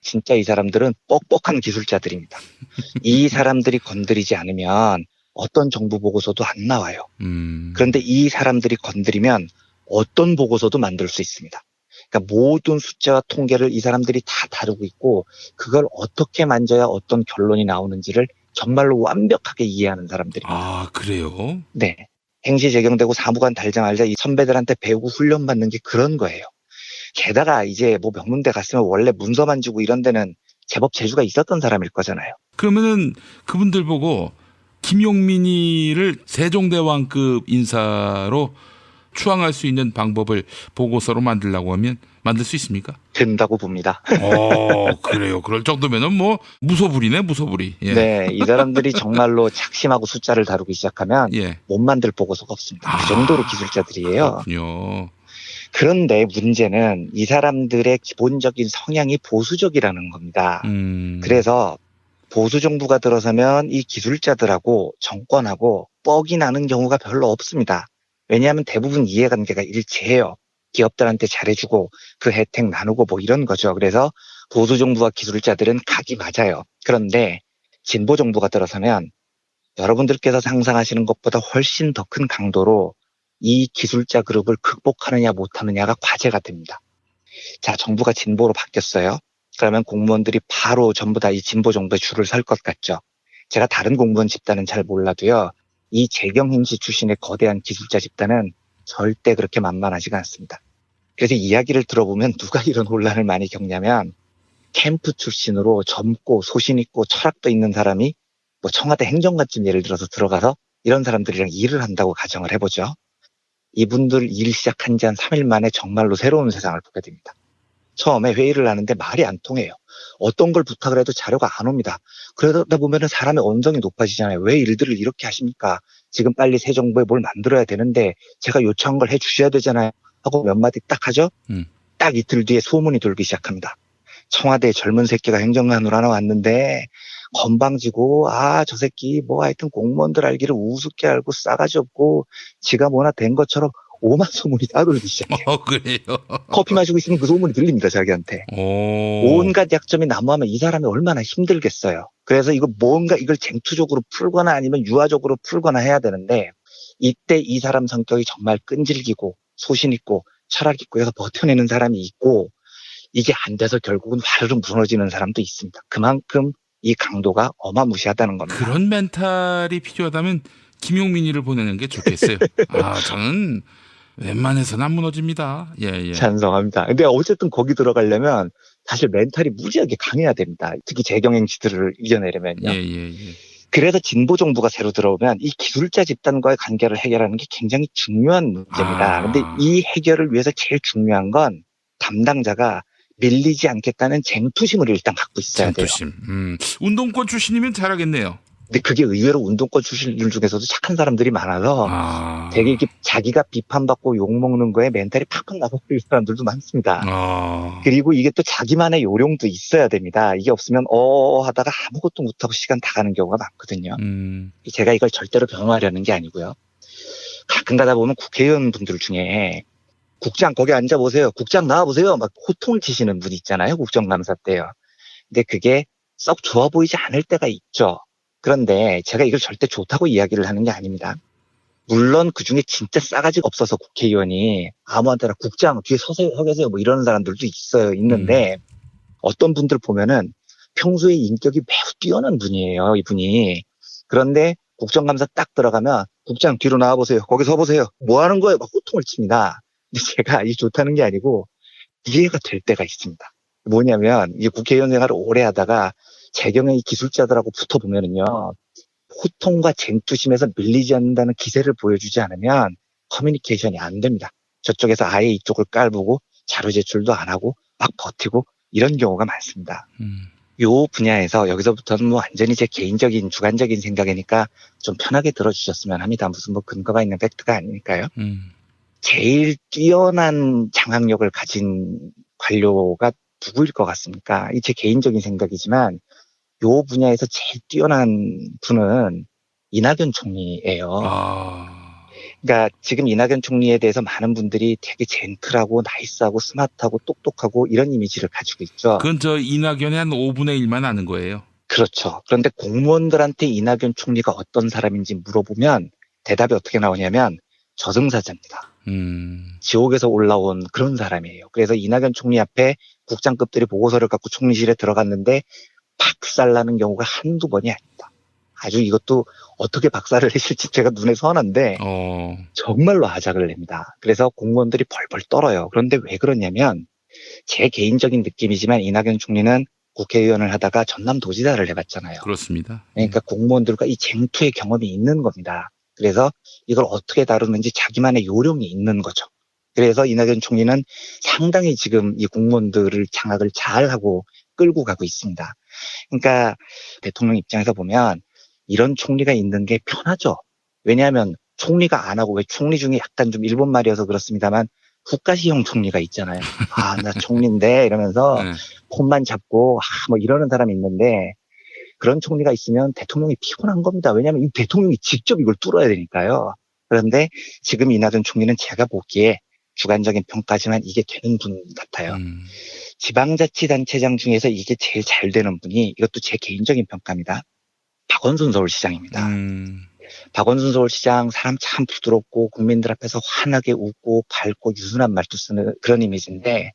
진짜 이 사람들은 뻑뻑한 기술자들입니다. 이 사람들이 건드리지 않으면 어떤 정부 보고서도 안 나와요. 그런데 이 사람들이 건드리면 어떤 보고서도 만들 수 있습니다. 그러니까 모든 숫자와 통계를 이 사람들이 다 다루고 있고 그걸 어떻게 만져야 어떤 결론이 나오는지를 정말로 완벽하게 이해하는 사람들입니다. 아, 그래요? 네. 행시 재경되고 사무관 달자마자 이 선배들한테 배우고 훈련받는 게 그런 거예요. 게다가 이제 뭐 명문대 갔으면 원래 문서 만지고 이런 데는 제법 재주가 있었던 사람일 거잖아요. 그러면은 그분들 보고 김용민이를 세종대왕급 인사로 추앙할 수 있는 방법을 보고서로 만들려고 하면 만들 수 있습니까? 된다고 봅니다. 그래요. 그럴 정도면은 뭐 무소불이네, 무소불이. 예. 네, 이 사람들이 정말로 작심하고 숫자를 다루기 시작하면 못 만들 보고서가 없습니다. 그 정도로 기술자들이에요. 그렇군요. 그런데 문제는 이 사람들의 기본적인 성향이 보수적이라는 겁니다. 그래서 보수 정부가 들어서면 이 기술자들하고 정권하고 뻑이 나는 경우가 별로 없습니다. 왜냐하면 대부분 이해관계가 일치해요. 기업들한테 잘해주고 그 혜택 나누고 뭐 이런 거죠. 그래서 보수 정부와 기술자들은 각이 맞아요. 그런데 진보 정부가 들어서면 여러분들께서 상상하시는 것보다 훨씬 더 큰 강도로 이 기술자 그룹을 극복하느냐 못하느냐가 과제가 됩니다. 자, 정부가 진보로 바뀌었어요. 그러면 공무원들이 바로 전부 다 이 진보 정부에 줄을 설 것 같죠. 제가 다른 공무원 집단은 잘 몰라도요. 이 재경행시 출신의 거대한 기술자 집단은 절대 그렇게 만만하지가 않습니다. 그래서 이야기를 들어보면 누가 이런 혼란을 많이 겪냐면 캠프 출신으로 젊고 소신 있고 철학도 있는 사람이 뭐 청와대 행정관쯤 예를 들어서 들어가서 이런 사람들이랑 일을 한다고 가정을 해보죠. 이분들 일 시작한 지 한 3일 만에 정말로 새로운 세상을 보게 됩니다. 처음에 회의를 하는데 말이 안 통해요. 어떤 걸 부탁을 해도 자료가 안 옵니다. 그러다 보면은 사람의 언성이 높아지잖아요. 왜 일들을 이렇게 하십니까? 지금 빨리 새 정부에 뭘 만들어야 되는데 제가 요청한 걸 해주셔야 되잖아요. 하고 몇 마디 딱 하죠. 딱 이틀 뒤에 소문이 돌기 시작합니다. 청와대에 젊은 새끼가 행정관으로 하나 왔는데 건방지고 저 새끼 뭐 하여튼 공무원들 알기를 우습게 알고 싸가지 없고 지가 뭐나 된 것처럼 오만 소문이 따돌기 시작해요. 그래요? 커피 마시고 있으면 그 소문이 들립니다, 자기한테. 온갖 약점이 난무하면 이 사람이 얼마나 힘들겠어요. 그래서 이거 뭔가 이걸 쟁투적으로 풀거나 아니면 유화적으로 풀거나 해야 되는데 이때 이 사람 성격이 정말 끈질기고 소신 있고 철학 있고 해서 버텨내는 사람이 있고 이게 안 돼서 결국은 화르르 무너지는 사람도 있습니다. 그만큼 이 강도가 어마무시하다는 겁니다. 그런 멘탈이 필요하다면 김용민이를 보내는 게 좋겠어요. 저는 웬만해서는 안 무너집니다. 예. 찬성합니다. 근데 어쨌든 거기 들어가려면 사실 멘탈이 무지하게 강해야 됩니다. 특히 재경행시들을 이겨내려면요. 예. 그래서 진보 정부가 새로 들어오면 이 기술자 집단과의 관계를 해결하는 게 굉장히 중요한 문제입니다. 근데 이 해결을 위해서 제일 중요한 건 담당자가 밀리지 않겠다는 쟁투심을 일단 갖고 있어야 돼요. 운동권 출신이면 잘하겠네요. 근데 그게 의외로 운동권 출신들 중에서도 착한 사람들이 많아서 되게 이렇게 자기가 비판받고 욕먹는 거에 멘탈이 팍팍 나가버리는 사람들도 많습니다. 그리고 이게 또 자기만의 요령도 있어야 됩니다. 이게 없으면 하다가 아무것도 못하고 시간 다 가는 경우가 많거든요. 제가 이걸 절대로 변호하려는 게 아니고요. 가끔 가다 보면 국회의원 분들 중에 국장 거기 앉아보세요. 국장 나와보세요. 막 호통을 치시는 분 있잖아요. 국정감사 때요. 근데 그게 썩 좋아 보이지 않을 때가 있죠. 그런데 제가 이걸 절대 좋다고 이야기를 하는 게 아닙니다. 물론 그중에 진짜 싸가지가 없어서 국회의원이 아무한테나 국장 뒤에 서 계세요 뭐 이러는 사람들도 있는데 어떤 분들 보면은 평소에 인격이 매우 뛰어난 분이에요. 이분이. 그런데 국정감사 딱 들어가면 국장 뒤로 나와보세요. 거기 서보세요. 뭐 하는 거예요? 막 호통을 칩니다. 근데 제가 이게 좋다는 게 아니고 이해가 될 때가 있습니다. 뭐냐면 이 국회의원 생활을 오래 하다가 재경의 기술자들하고 붙어보면은요. 호통과 쟁투심에서 밀리지 않는다는 기세를 보여주지 않으면 커뮤니케이션이 안 됩니다. 저쪽에서 아예 이쪽을 깔보고 자료 제출도 안 하고 막 버티고 이런 경우가 많습니다. 요 분야에서 여기서부터는 뭐 완전히 제 개인적인 주관적인 생각이니까 좀 편하게 들어주셨으면 합니다. 무슨 뭐 근거가 있는 팩트가 아니니까요. 제일 뛰어난 장악력을 가진 관료가 누구일 것 같습니까? 이 제 개인적인 생각이지만 요 분야에서 제일 뛰어난 분은 이낙연 총리예요. 그러니까 지금 이낙연 총리에 대해서 많은 분들이 되게 젠틀하고 나이스하고 스마트하고 똑똑하고 이런 이미지를 가지고 있죠. 그건 이낙연의 한 5분의 1만 아는 거예요. 그렇죠. 그런데 공무원들한테 이낙연 총리가 어떤 사람인지 물어보면 대답이 어떻게 나오냐면 저승사자입니다. 지옥에서 올라온 그런 사람이에요. 그래서 이낙연 총리 앞에 국장급들이 보고서를 갖고 총리실에 들어갔는데 박살나는 경우가 한두 번이 아닙니다. 아주 이것도 어떻게 박살을 내실지 제가 눈에 선한데 정말로 아작을 냅니다. 그래서 공무원들이 벌벌 떨어요. 그런데 왜 그러냐면 제 개인적인 느낌이지만 이낙연 총리는 국회의원을 하다가 전남도지사를 해봤잖아요. 그렇습니다. 그러니까 공무원들과 이 쟁투의 경험이 있는 겁니다. 그래서 이걸 어떻게 다루는지 자기만의 요령이 있는 거죠. 그래서 이낙연 총리는 상당히 지금 이 공무원들을 장악을 잘하고 끌고 가고 있습니다. 그러니까 대통령 입장에서 보면 이런 총리가 있는 게 편하죠. 왜냐하면 총리가 안 하고 왜 총리 중에 약간 좀 일본 말이어서 그렇습니다만 국가시형 총리가 있잖아요. 나 총리인데 이러면서 폰만 잡고 뭐 이러는 사람이 있는데 그런 총리가 있으면 대통령이 피곤한 겁니다. 왜냐하면 이 대통령이 직접 이걸 뚫어야 되니까요. 그런데 지금 이낙연 총리는 제가 보기에 주관적인 평가지만 이게 되는 분 같아요. 지방자치단체장 중에서 이게 제일 잘 되는 분이 이것도 제 개인적인 평가입니다. 박원순 서울시장입니다. 박원순 서울시장 사람 참 부드럽고 국민들 앞에서 환하게 웃고 밝고 유순한 말투 쓰는 그런 이미지인데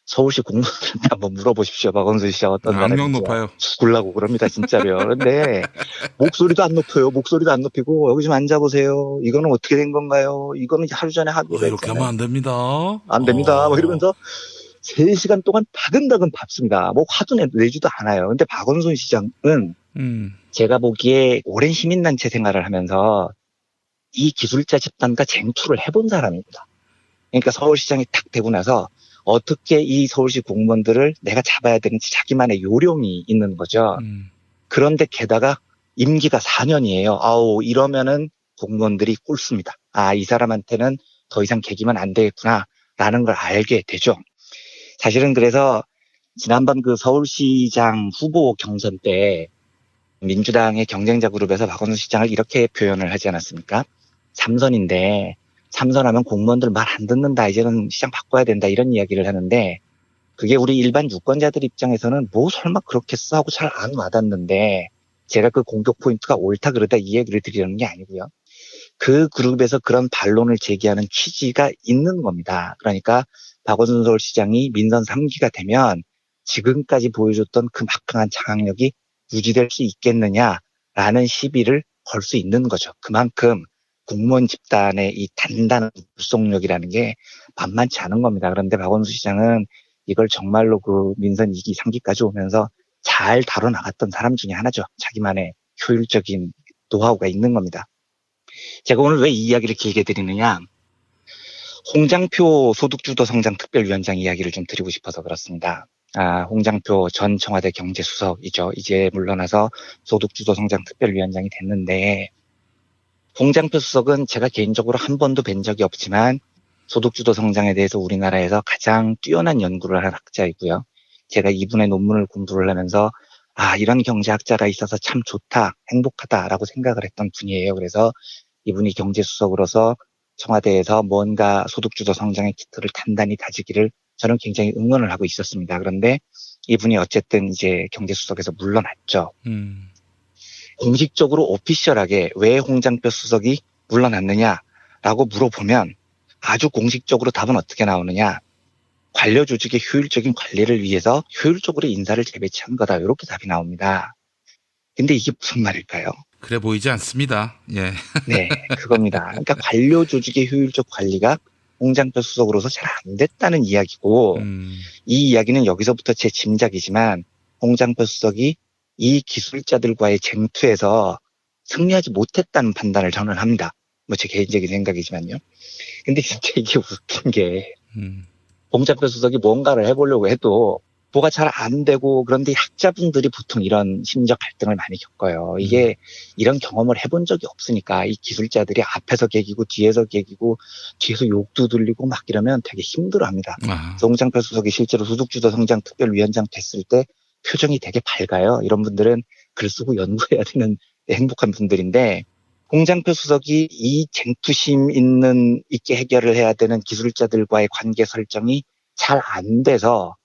서울시 공무원들한테 한번 물어보십시오. 박원순 씨가 어떤 사람인지. 악명 높아요. 죽으려고 그럽니다, 진짜로요. 그런데 목소리도 안 높여요. 목소리도 안 높이고 여기 좀 앉아보세요. 이거는 어떻게 된 건가요? 이거는 하루 전에 합의가 이렇게 하면 안 됩니다. 안 됩니다. 뭐 이러면서 3시간 동안 다근다근 밟습니다. 뭐 화도 내지도 않아요. 근데 박원순 시장은 제가 보기에 오랜 시민단체 생활을 하면서 이 기술자 집단과 쟁투를 해본 사람입니다. 그러니까 서울시장이 딱 되고 나서 어떻게 이 서울시 공무원들을 내가 잡아야 되는지 자기만의 요령이 있는 거죠. 그런데 게다가 임기가 4년이에요. 아우, 이러면은 공무원들이 꿇습니다. 아, 이 사람한테는 더 이상 개기면 안 되겠구나 라는 걸 알게 되죠. 사실은 그래서 지난번 그 서울시장 후보 경선 때 민주당의 경쟁자 그룹에서 박원순 시장을 이렇게 표현을 하지 않았습니까? 3선인데 3선하면 공무원들 말 안 듣는다. 이제는 시장 바꿔야 된다. 이런 이야기를 하는데 그게 우리 일반 유권자들 입장에서는 뭐 설마 그렇겠어 하고 잘 안 와닿는데 제가 그 공격 포인트가 옳다 그러다 이 얘기를 드리려는 게 아니고요. 그 그룹에서 그런 반론을 제기하는 취지가 있는 겁니다. 그러니까 박원순 서울시장이 민선 3기가 되면 지금까지 보여줬던 그 막강한 장악력이 유지될 수 있겠느냐라는 시비를 걸 수 있는 거죠. 그만큼 공무원 집단의 이 단단한 불속력이라는 게 만만치 않은 겁니다. 그런데 박원순 시장은 이걸 정말로 그 민선 2기, 3기까지 오면서 잘 다뤄나갔던 사람 중에 하나죠. 자기만의 효율적인 노하우가 있는 겁니다. 제가 오늘 왜 이 이야기를 길게 드리느냐. 홍장표 소득주도 성장특별위원장 이야기를 좀 드리고 싶어서 그렇습니다. 홍장표 전 청와대 경제수석이죠. 이제 물러나서 소득주도 성장특별위원장이 됐는데 홍장표 수석은 제가 개인적으로 한 번도 뵌 적이 없지만 소득주도 성장에 대해서 우리나라에서 가장 뛰어난 연구를 한 학자이고요. 제가 이분의 논문을 공부를 하면서 이런 경제학자가 있어서 참 좋다, 행복하다라고 생각을 했던 분이에요. 그래서 이분이 경제수석으로서 청와대에서 뭔가 소득주도 성장의 기틀을 단단히 다지기를 저는 굉장히 응원을 하고 있었습니다. 그런데 이분이 어쨌든 이제 경제수석에서 물러났죠. 공식적으로 오피셜하게 왜 홍장표 수석이 물러났느냐라고 물어보면 아주 공식적으로 답은 어떻게 나오느냐. 관료 조직의 효율적인 관리를 위해서 효율적으로 인사를 재배치한 거다. 이렇게 답이 나옵니다. 근데 이게 무슨 말일까요? 그래 보이지 않습니다. 예. 네, 그겁니다. 그러니까 관료 조직의 효율적 관리가 홍장표 수석으로서 잘 안 됐다는 이야기고 이 이야기는 여기서부터 제 짐작이지만 홍장표 수석이 이 기술자들과의 쟁투에서 승리하지 못했다는 판단을 저는 합니다. 뭐 제 개인적인 생각이지만요. 근데 진짜 이게 웃긴 게 홍장표 수석이 뭔가를 해보려고 해도 뭐가 잘 안 되고 그런데 학자분들이 보통 이런 심리적 갈등을 많이 겪어요. 이게 이런 경험을 해본 적이 없으니까 이 기술자들이 앞에서 개기고 뒤에서 개기고 뒤에서 욕도 들리고 막 이러면 되게 힘들어합니다. 그래서 홍장표 수석이 실제로 소득주도 성장특별위원장 됐을 때 표정이 되게 밝아요. 이런 분들은 글 쓰고 연구해야 되는 행복한 분들인데 홍장표 수석이 이 쟁투심 있게 해결을 해야 되는 기술자들과의 관계 설정이 잘 안 돼서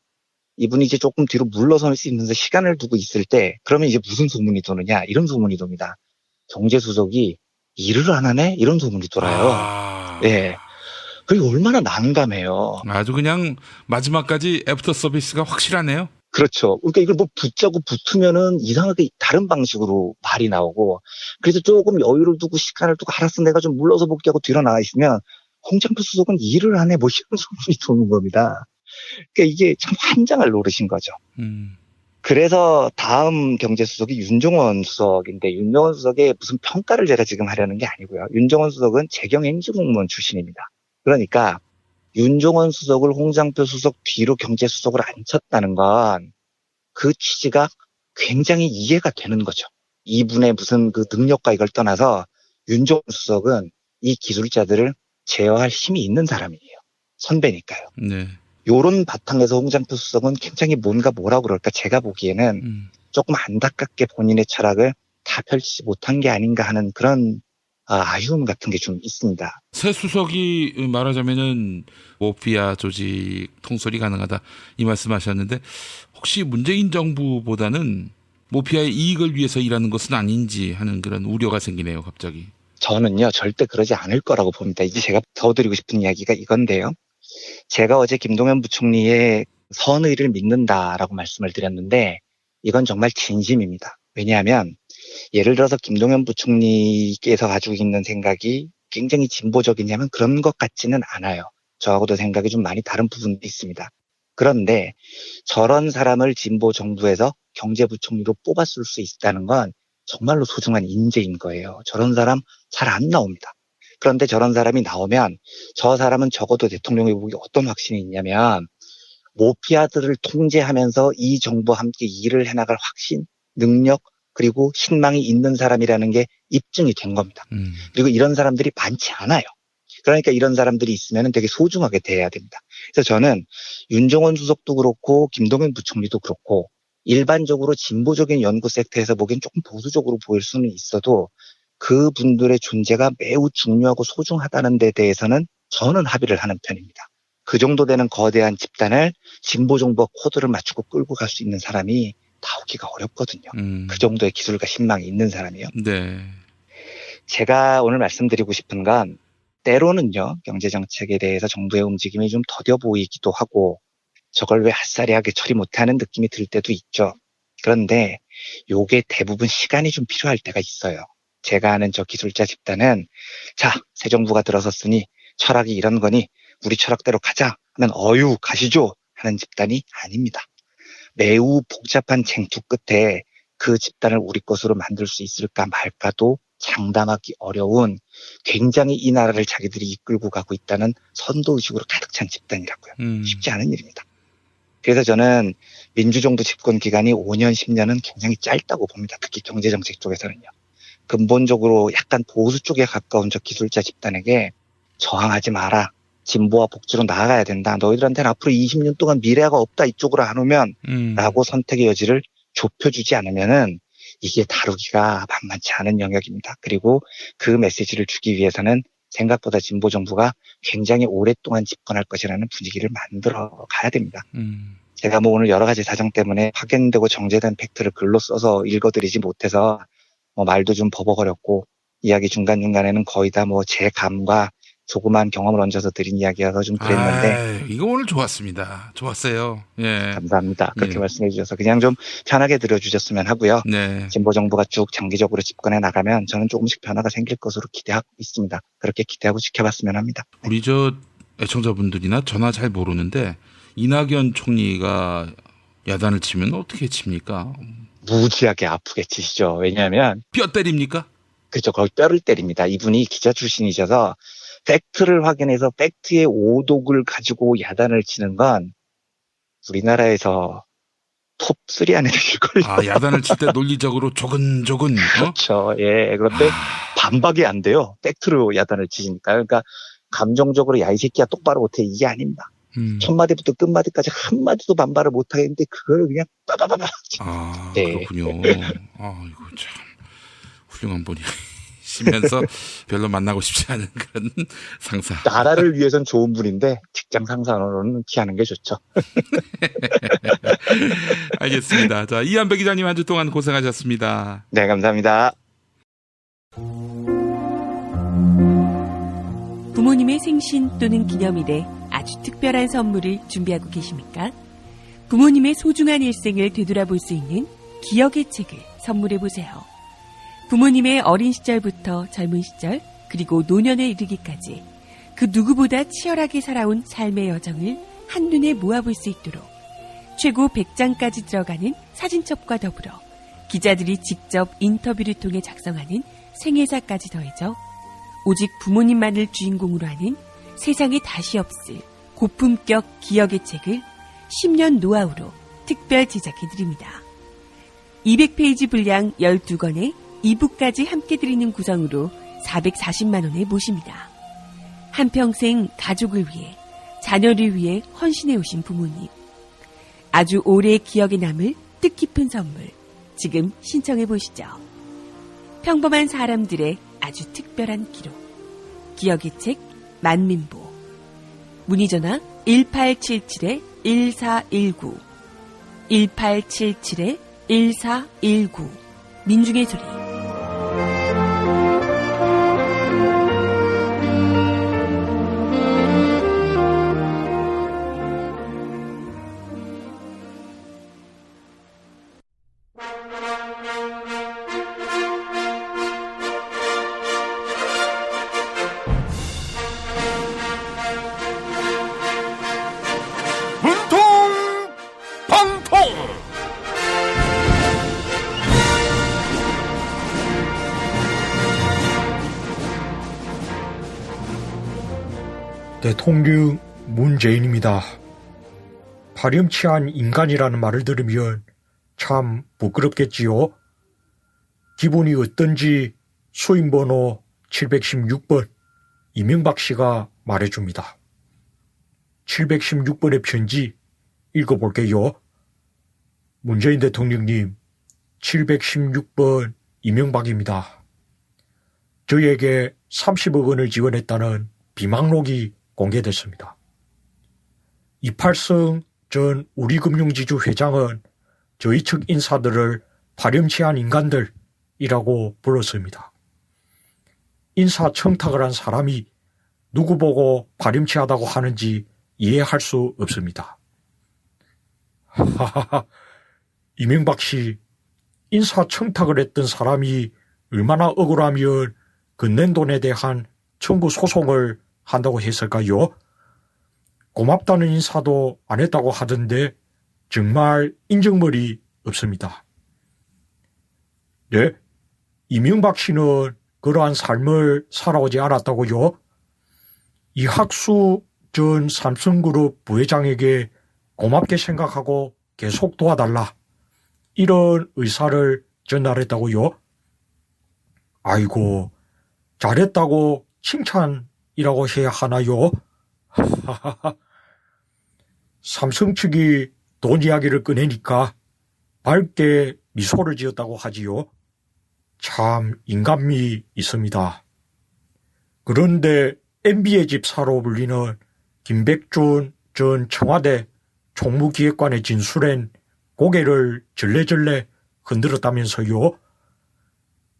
이분이 이제 조금 뒤로 물러설 수 있는데 시간을 두고 있을 때 그러면 이제 무슨 소문이 도느냐 이런 소문이 돕니다. 경제수석이 일을 안 하네 이런 소문이 돌아요. 네. 그게 얼마나 난감해요. 아주 그냥 마지막까지 애프터 서비스가 확실하네요. 그렇죠. 그러니까 이걸 뭐 붙자고 붙으면은 이상하게 다른 방식으로 말이 나오고 그래서 조금 여유를 두고 시간을 두고 알았어 내가 좀 물러서 볼게 하고 뒤로 나와 있으면 홍장표 수석은 일을 안 해 뭐 이런 소문이 도는 겁니다. 그러니까 이게 참 환장을 노리신 거죠. 그래서 다음 경제수석이 윤종원 수석인데 윤종원 수석의 무슨 평가를 제가 지금 하려는 게 아니고요. 윤종원 수석은 재경행정공무원 출신입니다. 그러니까 윤종원 수석을 홍장표 수석 뒤로 경제수석으로 앉혔다는 건 그 취지가 굉장히 이해가 되는 거죠. 이분의 무슨 그 능력과 이걸 떠나서 윤종원 수석은 이 기술자들을 제어할 힘이 있는 사람이에요. 선배니까요. 네. 요런 바탕에서 홍장표 수석은 굉장히 뭐라고 그럴까 제가 보기에는 조금 안타깝게 본인의 철학을 다 펼치지 못한 게 아닌가 하는 그런 아쉬움 같은 게 좀 있습니다. 새 수석이 말하자면은 모피아 조직 통솔이 가능하다 이 말씀하셨는데 혹시 문재인 정부보다는 모피아의 이익을 위해서 일하는 것은 아닌지 하는 그런 우려가 생기네요. 갑자기. 저는요 절대 그러지 않을 거라고 봅니다. 이제 제가 더 드리고 싶은 이야기가 이건데요. 제가 어제 김동연 부총리의 선의를 믿는다라고 말씀을 드렸는데 이건 정말 진심입니다. 왜냐하면 예를 들어서 김동연 부총리께서 가지고 있는 생각이 굉장히 진보적이냐면 그런 것 같지는 않아요. 저하고도 생각이 좀 많이 다른 부분도 있습니다. 그런데 저런 사람을 진보 정부에서 경제부총리로 뽑았을 수 있다는 건 정말로 소중한 인재인 거예요. 저런 사람 잘 안 나옵니다. 그런데 저런 사람이 나오면 저 사람은 적어도 대통령이 보기 어떤 확신이 있냐면 모피아들을 통제하면서 이 정부와 함께 일을 해나갈 확신, 능력, 그리고 신망이 있는 사람이라는 게 입증이 된 겁니다. 그리고 이런 사람들이 많지 않아요. 그러니까 이런 사람들이 있으면 되게 소중하게 대해야 됩니다. 그래서 저는 윤정원 수석도 그렇고 김동연 부총리도 그렇고 일반적으로 진보적인 연구 섹터에서 보기엔 조금 보수적으로 보일 수는 있어도 그분들의 존재가 매우 중요하고 소중하다는 데 대해서는 저는 합의를 하는 편입니다. 그 정도 되는 거대한 집단을 진보 정부와 코드를 맞추고 끌고 갈 수 있는 사람이 나오기가 어렵거든요. 그 정도의 기술과 신망이 있는 사람이요. 네. 제가 오늘 말씀드리고 싶은 건 때로는요, 경제정책에 대해서 정부의 움직임이 좀 더뎌 보이기도 하고 저걸 왜 핫사리하게 처리 못하는 느낌이 들 때도 있죠. 그런데 요게 대부분 시간이 좀 필요할 때가 있어요. 제가 아는 저 기술자 집단은 자, 새 정부가 들어섰으니 철학이 이런 거니 우리 철학대로 가자 하면 어유 가시죠 하는 집단이 아닙니다. 매우 복잡한 쟁투 끝에 그 집단을 우리 것으로 만들 수 있을까 말까도 장담하기 어려운 굉장히 이 나라를 자기들이 이끌고 가고 있다는 선도의식으로 가득 찬 집단이라고요. 쉽지 않은 일입니다. 그래서 저는 민주정부 집권 기간이 5년, 10년은 굉장히 짧다고 봅니다. 특히 경제정책 쪽에서는요. 근본적으로 약간 보수 쪽에 가까운 저 기술자 집단에게 저항하지 마라. 진보와 복지로 나아가야 된다. 너희들한테는 앞으로 20년 동안 미래가 없다. 이쪽으로 안 오면 라고 선택의 여지를 좁혀주지 않으면은 이게 다루기가 만만치 않은 영역입니다. 그리고 그 메시지를 주기 위해서는 생각보다 진보 정부가 굉장히 오랫동안 집권할 것이라는 분위기를 만들어 가야 됩니다. 제가 뭐 오늘 여러 가지 사정 때문에 확인되고 정제된 팩트를 글로 써서 읽어드리지 못해서 뭐 말도 좀 버벅거렸고 이야기 중간중간에는 거의 다 뭐 제 감과 조그만 경험을 얹어서 드린 이야기여서 좀 그랬는데 이거 오늘 좋았습니다. 좋았어요. 예. 감사합니다. 그렇게 말씀해 주셔서 그냥 좀 편하게 들어주셨으면 하고요. 네. 진보 정부가 쭉 장기적으로 집권해 나가면 저는 조금씩 변화가 생길 것으로 기대하고 있습니다. 그렇게 기대하고 지켜봤으면 합니다. 우리 저 애청자분들이나 전화 잘 모르는데 이낙연 총리가 야단을 치면 어떻게 칩니까? 무지하게 아프게 치시죠. 왜냐하면 뼈 때립니까? 그렇죠. 거의 뼈를 때립니다. 이분이 기자 출신이셔서 팩트를 확인해서 팩트의 오독을 가지고 야단을 치는 건 우리나라에서 톱3 안에 들걸요. 아, 야단을 칠 때 논리적으로 조근조근. 그렇죠. 예. 그런데 반박이 안 돼요. 팩트로 야단을 치시니까. 그러니까 감정적으로 야, 이 새끼야 똑바로 못해. 이게 아닙니다. 첫 마디부터 끝 마디까지 한 마디도 반발을 못 하겠는데 그걸 그냥 빠바바바. 아, 네. 그렇군요. 아, 이거 참 훌륭한 분이. 시면서 별로 만나고 싶지 않은 그런 상사. 나라를 위해선 좋은 분인데 직장 상사로는 피하는 게 좋죠. 알겠습니다. 자, 이한배 기자님 한 주 동안 고생하셨습니다. 네, 감사합니다. 부모님의 생신 또는 기념일에 아주 특별한 선물을 준비하고 계십니까? 부모님의 소중한 일생을 되돌아볼 수 있는 기억의 책을 선물해보세요. 부모님의 어린 시절부터 젊은 시절 그리고 노년에 이르기까지 그 누구보다 치열하게 살아온 삶의 여정을 한눈에 모아볼 수 있도록 최고 100장까지 들어가는 사진첩과 더불어 기자들이 직접 인터뷰를 통해 작성하는 생애사까지 더해져 오직 부모님만을 주인공으로 하는 세상에 다시 없을 고품격 기억의 책을 10년 노하우로 특별 제작해드립니다. 200페이지 분량 12권에 2부까지 함께 드리는 구성으로 440만 원에 모십니다. 한평생 가족을 위해, 자녀를 위해 헌신해 오신 부모님. 아주 오래 기억에 남을 뜻깊은 선물. 지금 신청해 보시죠. 평범한 사람들의 아주 특별한 기록. 기억의 책 만민보. 문의전화 1877-1419 1877-1419 민중의 소리. 대통령 문재인입니다. 파렴치한 인간이라는 말을 들으면 참 부끄럽겠지요. 기분이 어떤지 수임번호 716번 이명박 씨가 말해줍니다. 716번의 편지 읽어볼게요. 문재인 대통령님, 716번 이명박입니다. 저에게 30억 원을 지원했다는 비망록이 공개됐습니다. 이팔성 전 우리금융지주 회장은 저희 측 인사들을 파렴치한 인간들이라고 불렀습니다. 인사 청탁을 한 사람이 누구 보고 파렴치하다고 하는지 이해할 수 없습니다. 하하하, 이명박 씨, 인사 청탁을 했던 사람이 얼마나 억울하면 건넨 돈에 대한 청구 소송을 한다고 했을까요? 고맙다는 인사도 안 했다고 하던데 정말 인정머리 없습니다. 네? 이명박 씨는 그러한 삶을 살아오지 않았다고요? 이학수 전 삼성그룹 부회장에게 고맙게 생각하고 계속 도와달라, 이런 의사를 전달했다고요? 아이고, 잘했다고 칭찬이라고 해야 하나요? 삼성 측이 돈 이야기를 꺼내니까 밝게 미소를 지었다고 하지요. 참 인간미 있습니다. 그런데 MB의 집사로 불리는 김백준 전 청와대 총무기획관의 진술엔 고개를 절레절레 흔들었다면서요.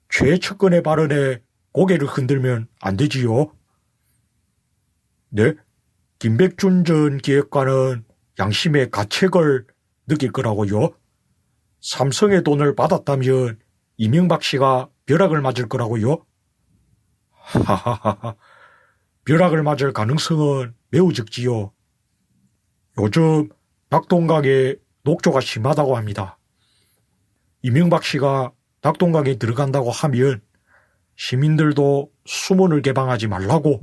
최측근의 발언에 고개를 흔들면 안 되지요. 네? 김백준 전 기획관은 양심의 가책을 느낄 거라고요. 삼성의 돈을 받았다면 이명박 씨가 벼락을 맞을 거라고요. 하하하하, 벼락을 맞을 가능성은 매우 적지요. 요즘 낙동강에 녹조가 심하다고 합니다. 이명박 씨가 낙동강에 들어간다고 하면 시민들도 수문을 개방하지 말라고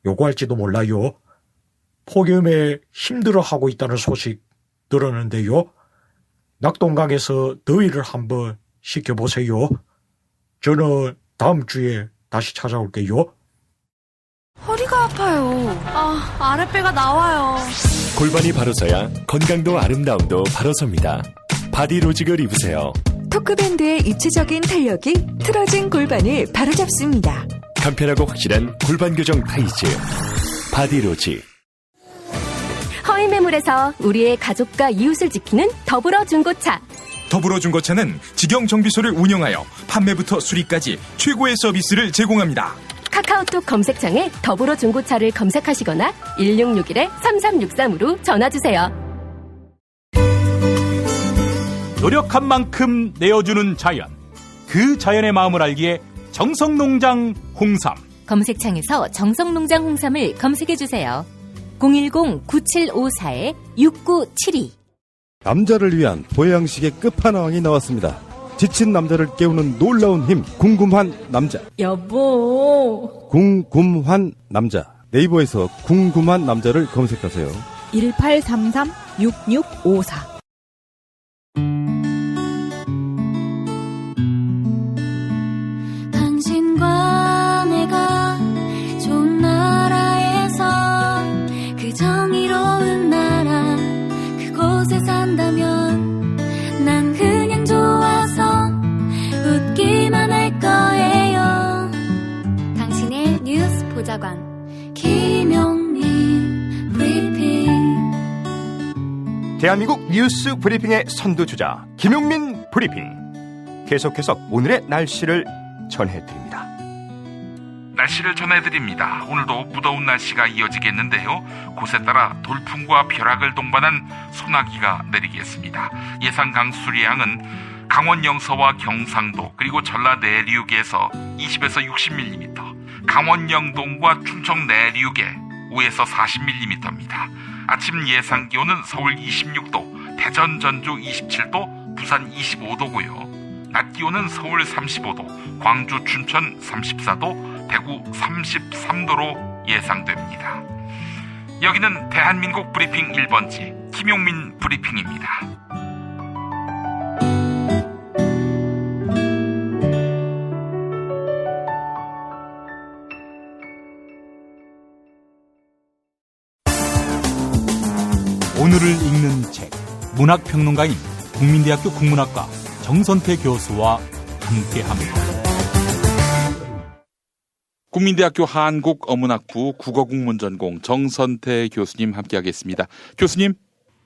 요구할지도 몰라요. 폭염에 힘들어하고 있다는 소식 들었는데요. 낙동강에서 더위를 한번 식혀보세요. 저는 다음 주에 다시 찾아올게요. 허리가 아파요. 아랫배가 나와요. 골반이 바로 서야 건강도 아름다움도 바로 섭니다. 바디로직을 입으세요. 토크밴드의 입체적인 탄력이 틀어진 골반을 바로잡습니다. 간편하고 확실한 골반 교정 타이즈 바디로직. 허위 매물에서 우리의 가족과 이웃을 지키는 더불어중고차. 더불어중고차는 직영정비소를 운영하여 판매부터 수리까지 최고의 서비스를 제공합니다. 카카오톡 검색창에 더불어중고차를 검색하시거나 1661-3363으로 전화주세요. 노력한 만큼 내어주는 자연, 그 자연의 마음을 알기에 정성농장 홍삼. 검색창에서 정성농장 홍삼을 검색해주세요. 010-9754-6972. 남자를 위한 보양식의 끝판왕이 나왔습니다. 지친 남자를 깨우는 놀라운 힘, 궁금한 남자. 여보. 궁금한 남자. 네이버에서 궁금한 남자를 검색하세요. 1833-6654. 당신과 내가 좋은 나라에서 그 정의로운 나라 그곳에 산다면 난 그냥 좋아서 웃기만 할 거예요. 당신의 뉴스 보좌관 김용민 브리핑. 대한민국 뉴스 브리핑의 선두주자 김용민 브리핑. 계속해서 오늘의 날씨를 전해드립니다. 날씨를 전해드립니다. 오늘도 무더운 날씨가 이어지겠는데요. 곳에 따라 돌풍과 벼락을 동반한 소나기가 내리겠습니다. 예상 강수량은 강원 영서와 경상도 그리고 전라 내륙에서 20에서 60mm, 강원 영동과 충청 내륙에 5에서 40mm입니다. 아침 예상 기온은 서울 26도, 대전 전주 27도, 부산 25도고요. 낮 기온은 서울 35도, 광주 춘천 34도, 대구 33도로 예상됩니다. 여기는 대한민국 브리핑 1번지 김용민 브리핑입니다. 오늘을 읽는 책, 문학평론가인 국민대학교 국문학과 정선태 교수와 함께합니다. 국민대학교 한국어문학부 국어국문전공 정선태 교수님 함께하겠습니다. 교수님.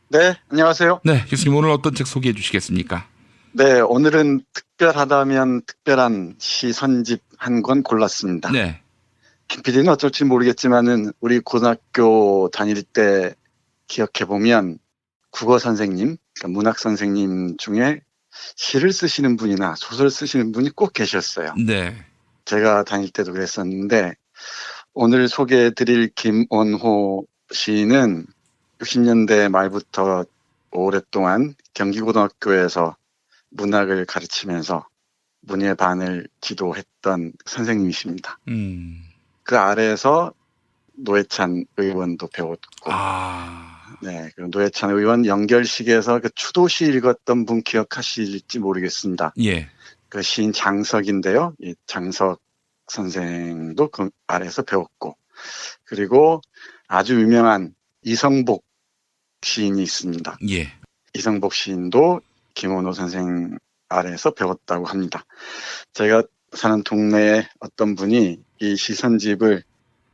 네, 안녕하세요. 네, 교수님 오늘 어떤 책 소개해 주시겠습니까? 네, 오늘은 특별하다면 특별한 시 선집 한 권 골랐습니다. 네. 김 PD는 어쩔지 모르겠지만은 우리 고등학교 다닐 때 기억해보면 국어 선생님, 그러니까 문학 선생님 중에 시를 쓰시는 분이나 소설 쓰시는 분이 꼭 계셨어요. 네. 제가 다닐 때도 그랬었는데 오늘 소개해드릴 김원호 시인은 60년대 말부터 오랫동안 경기고등학교에서 문학을 가르치면서 문예반을 지도했던 선생님이십니다. 그 아래에서 노회찬 의원도 배웠고, 네, 그 노회찬 의원 연결식에서 그 추도시 읽었던 분 기억하실지 모르겠습니다. 예. 그 시인 장석인데요. 이 장석 선생도 그 아래에서 배웠고, 그리고 아주 유명한 이성복 시인이 있습니다. 예. 이성복 시인도 김원호 선생 아래에서 배웠다고 합니다. 제가 사는 동네에 어떤 분이 이 시선집을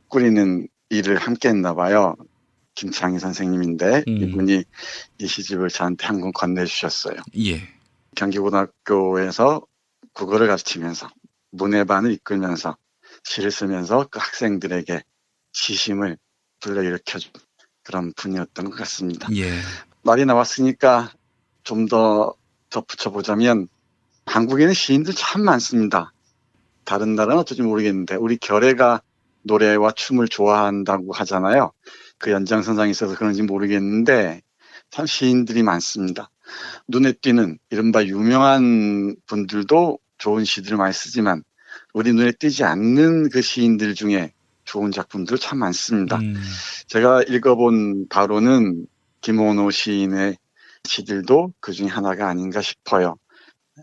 꾸리는 일을 함께 했나 봐요. 김창희 선생님인데 이분이 이 시집을 저한테 한 권 건네주셨어요. 예. 경기고등학교에서 국어를 가르치면서 문예반을 이끌면서 시를 쓰면서 그 학생들에게 시심을 불러일으켜준 그런 분이었던 것 같습니다. 예. 말이 나왔으니까 좀 더 덧붙여보자면 한국에는 시인들 참 많습니다. 다른 나라는 어떨지 모르겠는데 우리 결애가 노래와 춤을 좋아한다고 하잖아요. 그 연장선상에 있어서 그런지 모르겠는데 참 시인들이 많습니다. 눈에 띄는 이른바 유명한 분들도 좋은 시들을 많이 쓰지만 우리 눈에 띄지 않는 그 시인들 중에 좋은 작품들 참 많습니다. 제가 읽어본 바로는 김원호 시인의 시들도 그 중에 하나가 아닌가 싶어요.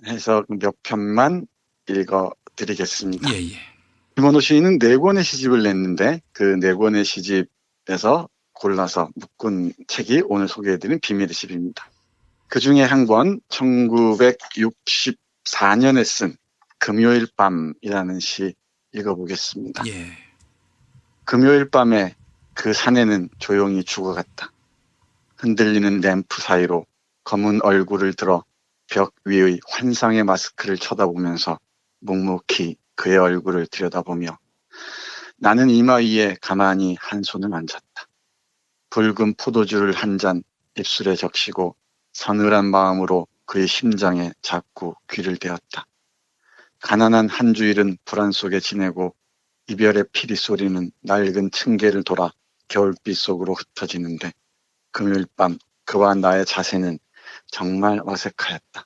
해서 몇 편만 읽어드리겠습니다. 예. 김원호 시인은 4권의 시집을 냈는데 그 4권의 시집에서 골라서 묶은 책이 오늘 소개해드린 비밀의 집입니다. 그 중에 한 권 1964년에 쓴 금요일 밤이라는 시 읽어보겠습니다. 예. 금요일 밤에 그 사내는 조용히 죽어갔다. 흔들리는 램프 사이로 검은 얼굴을 들어 벽 위의 환상의 마스크를 쳐다보면서 묵묵히 그의 얼굴을 들여다보며 나는 이마 위에 가만히 한 손을 만졌다. 붉은 포도주를 한 잔 입술에 적시고 서늘한 마음으로 그의 심장에 자꾸 귀를 대었다. 가난한 한 주일은 불안 속에 지내고 이별의 피리 소리는 낡은 층계를 돌아 겨울빛 속으로 흩어지는데 금요일 밤 그와 나의 자세는 정말 어색하였다.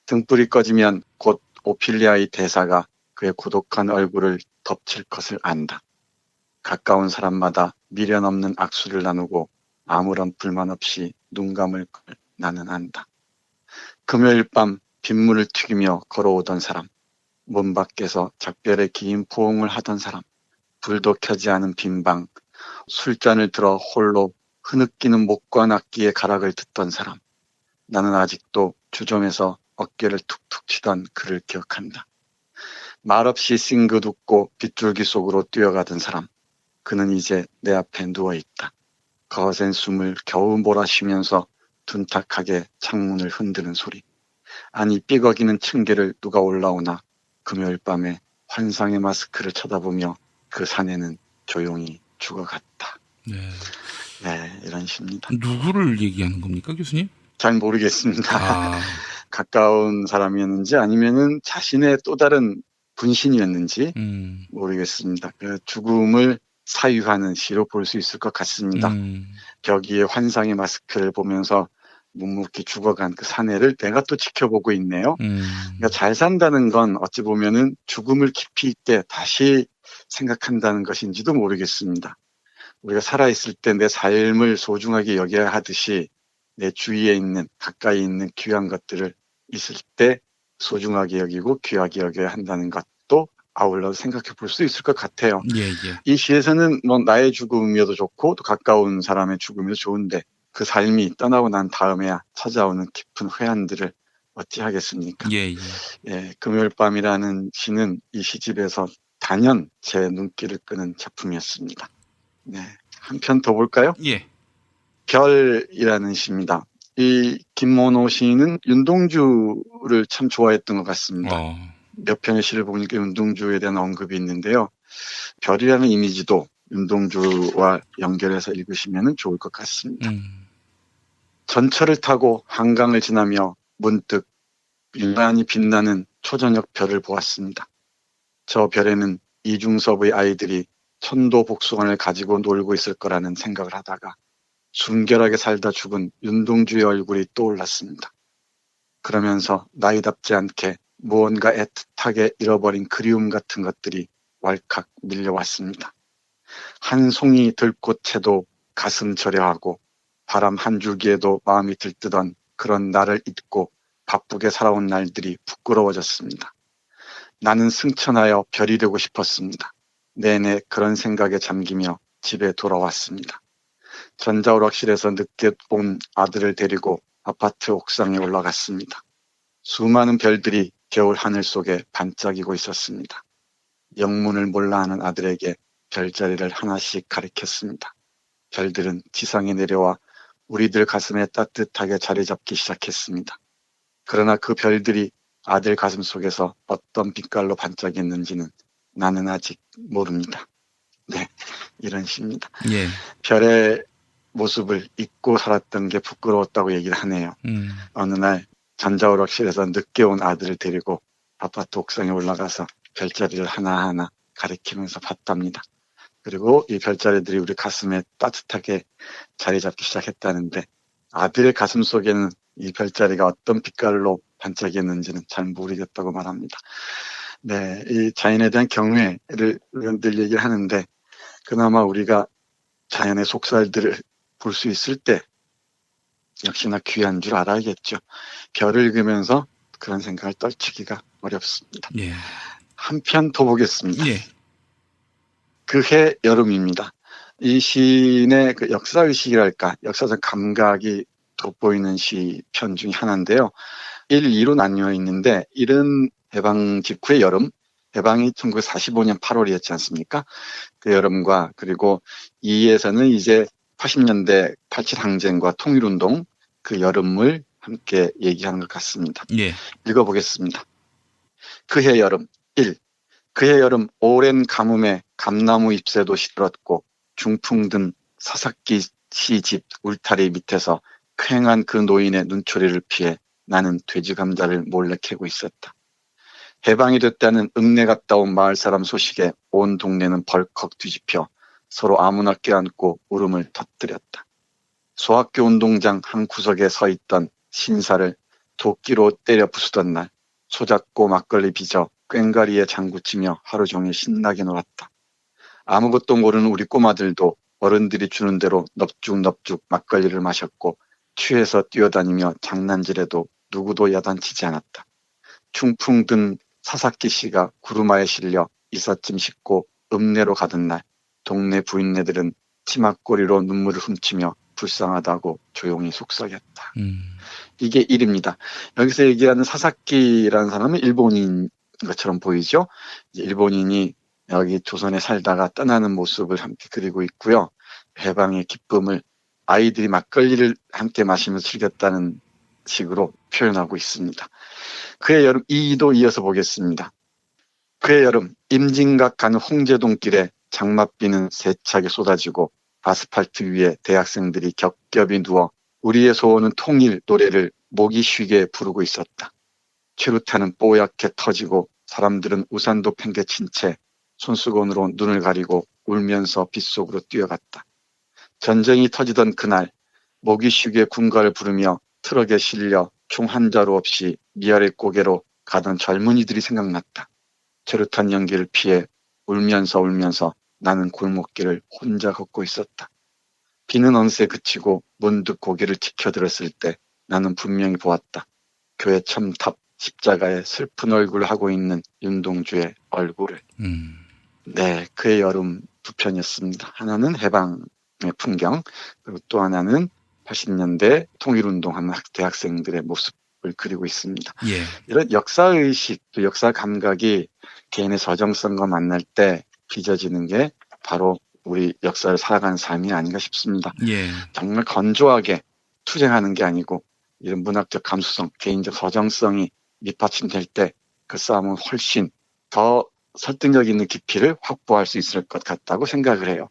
등불이 꺼지면 곧 오피리아의 대사가 그의 고독한 얼굴을 덮칠 것을 안다. 가까운 사람마다 미련 없는 악수를 나누고 아무런 불만 없이 눈 감을 걸 나는 안다. 금요일 밤 빗물을 튀기며 걸어오던 사람, 문 밖에서 작별의 긴 포옹을 하던 사람, 불도 켜지 않은 빈방, 술잔을 들어 홀로 흐느끼는 목과 악기의 가락을 듣던 사람, 나는 아직도 주점에서 어깨를 툭툭 치던 그를 기억한다. 말없이 싱긋 웃고 빗줄기 속으로 뛰어가던 사람, 그는 이제 내 앞에 누워있다. 거센 숨을 겨우 몰아쉬면서 둔탁하게 창문을 흔드는 소리. 아니 삐걱이는 층계를 누가 올라오나 금요일 밤에 환상의 마스크를 쳐다보며 그 사내는 조용히 죽어갔다. 네, 이런 시입니다. 누구를 얘기하는 겁니까, 교수님? 잘 모르겠습니다. 가까운 사람이었는지 아니면은 자신의 또 다른 분신이었는지 모르겠습니다. 그 죽음을 사유하는 시로 볼 수 있을 것 같습니다. 벽 위에 환상의 마스크를 보면서 묵묵히 죽어간 그 사내를 내가 또 지켜보고 있네요. 그러니까 잘 산다는 건 어찌 보면은 죽음을 깊이 있게 다시 생각한다는 것인지도 모르겠습니다. 우리가 살아있을 때 내 삶을 소중하게 여겨야 하듯이 내 주위에 있는 가까이 있는 귀한 것들을 있을 때 소중하게 여기고 귀하게 여겨야 한다는 것도 아울러 생각해 볼 수 있을 것 같아요. 예, 예. 이 시에서는 뭐 나의 죽음이어도 좋고 또 가까운 사람의 죽음이어도 좋은데 그 삶이 떠나고 난 다음에야 찾아오는 깊은 회한들을 어찌하겠습니까? 예, 예. 예, 금요일 밤이라는 시는 이 시집에서 단연 제 눈길을 끄는 작품이었습니다. 네, 한 편 더 볼까요? 예. 별이라는 시입니다. 이 김모노 시인은 윤동주를 참 좋아했던 것 같습니다. 몇 편의 시를 보니까 윤동주에 대한 언급이 있는데요. 별이라는 이미지도 윤동주와 연결해서 읽으시면 좋을 것 같습니다. 전철을 타고 한강을 지나며 문득 유난히 빛나는 초저녁 별을 보았습니다. 저 별에는 이중섭의 아이들이 천도복숭아를 가지고 놀고 있을 거라는 생각을 하다가 순결하게 살다 죽은 윤동주의 얼굴이 떠올랐습니다. 그러면서 나이답지 않게 무언가 애틋하게 잃어버린 그리움 같은 것들이 왈칵 밀려왔습니다. 한 송이 들꽃에도 가슴 저려하고 바람 한 줄기에도 마음이 들뜨던 그런 나를 잊고 바쁘게 살아온 날들이 부끄러워졌습니다. 나는 승천하여 별이 되고 싶었습니다. 내내 그런 생각에 잠기며 집에 돌아왔습니다. 전자오락실에서 늦게 본 아들을 데리고 아파트 옥상에 올라갔습니다. 수많은 별들이 겨울 하늘 속에 반짝이고 있었습니다. 영문을 몰라 하는 아들에게 별자리를 하나씩 가리켰습니다. 별들은 지상에 내려와 우리들 가슴에 따뜻하게 자리 잡기 시작했습니다. 그러나 그 별들이 아들 가슴 속에서 어떤 빛깔로 반짝였는지는 나는 아직 모릅니다. 네, 이런 시입니다. 예. 별의 모습을 잊고 살았던 게 부끄러웠다고 얘기를 하네요. 어느 날 전자오락실에서 늦게 온 아들을 데리고 아파트 옥상에 올라가서 별자리를 하나하나 가리키면서 봤답니다. 그리고 이 별자리들이 우리 가슴에 따뜻하게 자리 잡기 시작했다는데 아들의 가슴 속에는 이 별자리가 어떤 빛깔로 반짝였는지는 잘 모르겠다고 말합니다. 네, 이 자연에 대한 경외를 늘 얘기를 하는데 그나마 우리가 자연의 속살들을 볼 수 있을 때 역시나 귀한 줄 알아야겠죠. 별을 읽으면서 그런 생각을 떨치기가 어렵습니다. 예. 한 편 더 보겠습니다. 예. 그해 여름입니다. 이 시인의 그 역사의식이랄까 역사적 감각이 돋보이는 시편 중에 하나인데요. 1, 2로 나뉘어 있는데 1은 해방 직후의 여름, 해방이 1945년 8월이었지 않습니까? 그 여름과 그리고 2에서는 이제 80년대 87 항쟁과 통일운동 그 여름을 함께 얘기하는 것 같습니다. 예. 읽어보겠습니다. 그해 여름 1. 그해 여름 오랜 가뭄에 감나무 잎새도 시들었고 중풍 든 사사키 시집 울타리 밑에서 쾌행한 그 노인의 눈초리를 피해 나는 돼지 감자를 몰래 캐고 있었다. 해방이 됐다는 읍내 갔다 온 마을 사람 소식에 온 동네는 벌컥 뒤집혀 서로 아무나 껴안고 울음을 터뜨렸다. 소학교 운동장 한 구석에 서 있던 신사를 도끼로 때려 부수던 날 소잡고 막걸리 빚어 꽹과리에 장구치며 하루 종일 신나게 놀았다. 아무것도 모르는 우리 꼬마들도 어른들이 주는 대로 넙죽넙죽 막걸리를 마셨고 취해서 뛰어다니며 장난질해도 누구도 야단치지 않았다. 충풍 든 사사키 씨가 구루마에 실려 이삿짐 싣고 읍내로 가던 날 동네 부인네들은 치맛꼬리로 눈물을 훔치며 불쌍하다고 조용히 속삭였다. 이게 1입니다. 여기서 얘기하는 사사키라는 사람은 일본인 것처럼 보이죠. 일본인이 여기 조선에 살다가 떠나는 모습을 함께 그리고 있고요. 해방의 기쁨을 아이들이 막걸리를 함께 마시면서 즐겼다는 식으로 표현하고 있습니다. 그의 여름 2도 이어서 보겠습니다. 그의 여름 임진각 가는 홍제동길에 장맛비는 세차게 쏟아지고 아스팔트 위에 대학생들이 겹겹이 누워 우리의 소원은 통일 노래를 목이 쉬게 부르고 있었다. 최루탄은 뽀얗게 터지고 사람들은 우산도 팽개친 채 손수건으로 눈을 가리고 울면서 빗속으로 뛰어갔다. 전쟁이 터지던 그날 목이 쉬게 군가를 부르며 트럭에 실려 총 한 자루 없이 미아래 고개로 가던 젊은이들이 생각났다. 최루탄 연기를 피해 울면서 나는 골목길을 혼자 걷고 있었다. 비는 어느새 그치고 문득 고개를 치켜들었을 때 나는 분명히 보았다. 교회 첨탑 십자가에 슬픈 얼굴을 하고 있는 윤동주의 얼굴을. 네, 그의 여름 두 편이었습니다. 하나는 해방의 풍경, 그리고 또 하나는 80년대 통일운동하는 대학생들의 모습을 그리고 있습니다. 예. 이런 역사의식, 또 역사 감각이 개인의 저정성과 만날 때 빚어지는 게 바로 우리 역사를 살아가는 삶이 아닌가 싶습니다. 예. 정말 건조하게 투쟁하는 게 아니고 이런 문학적 감수성, 개인적 서정성이 밑받침될 때 그 싸움은 훨씬 더 설득력 있는 깊이를 확보할 수 있을 것 같다고 생각을 해요.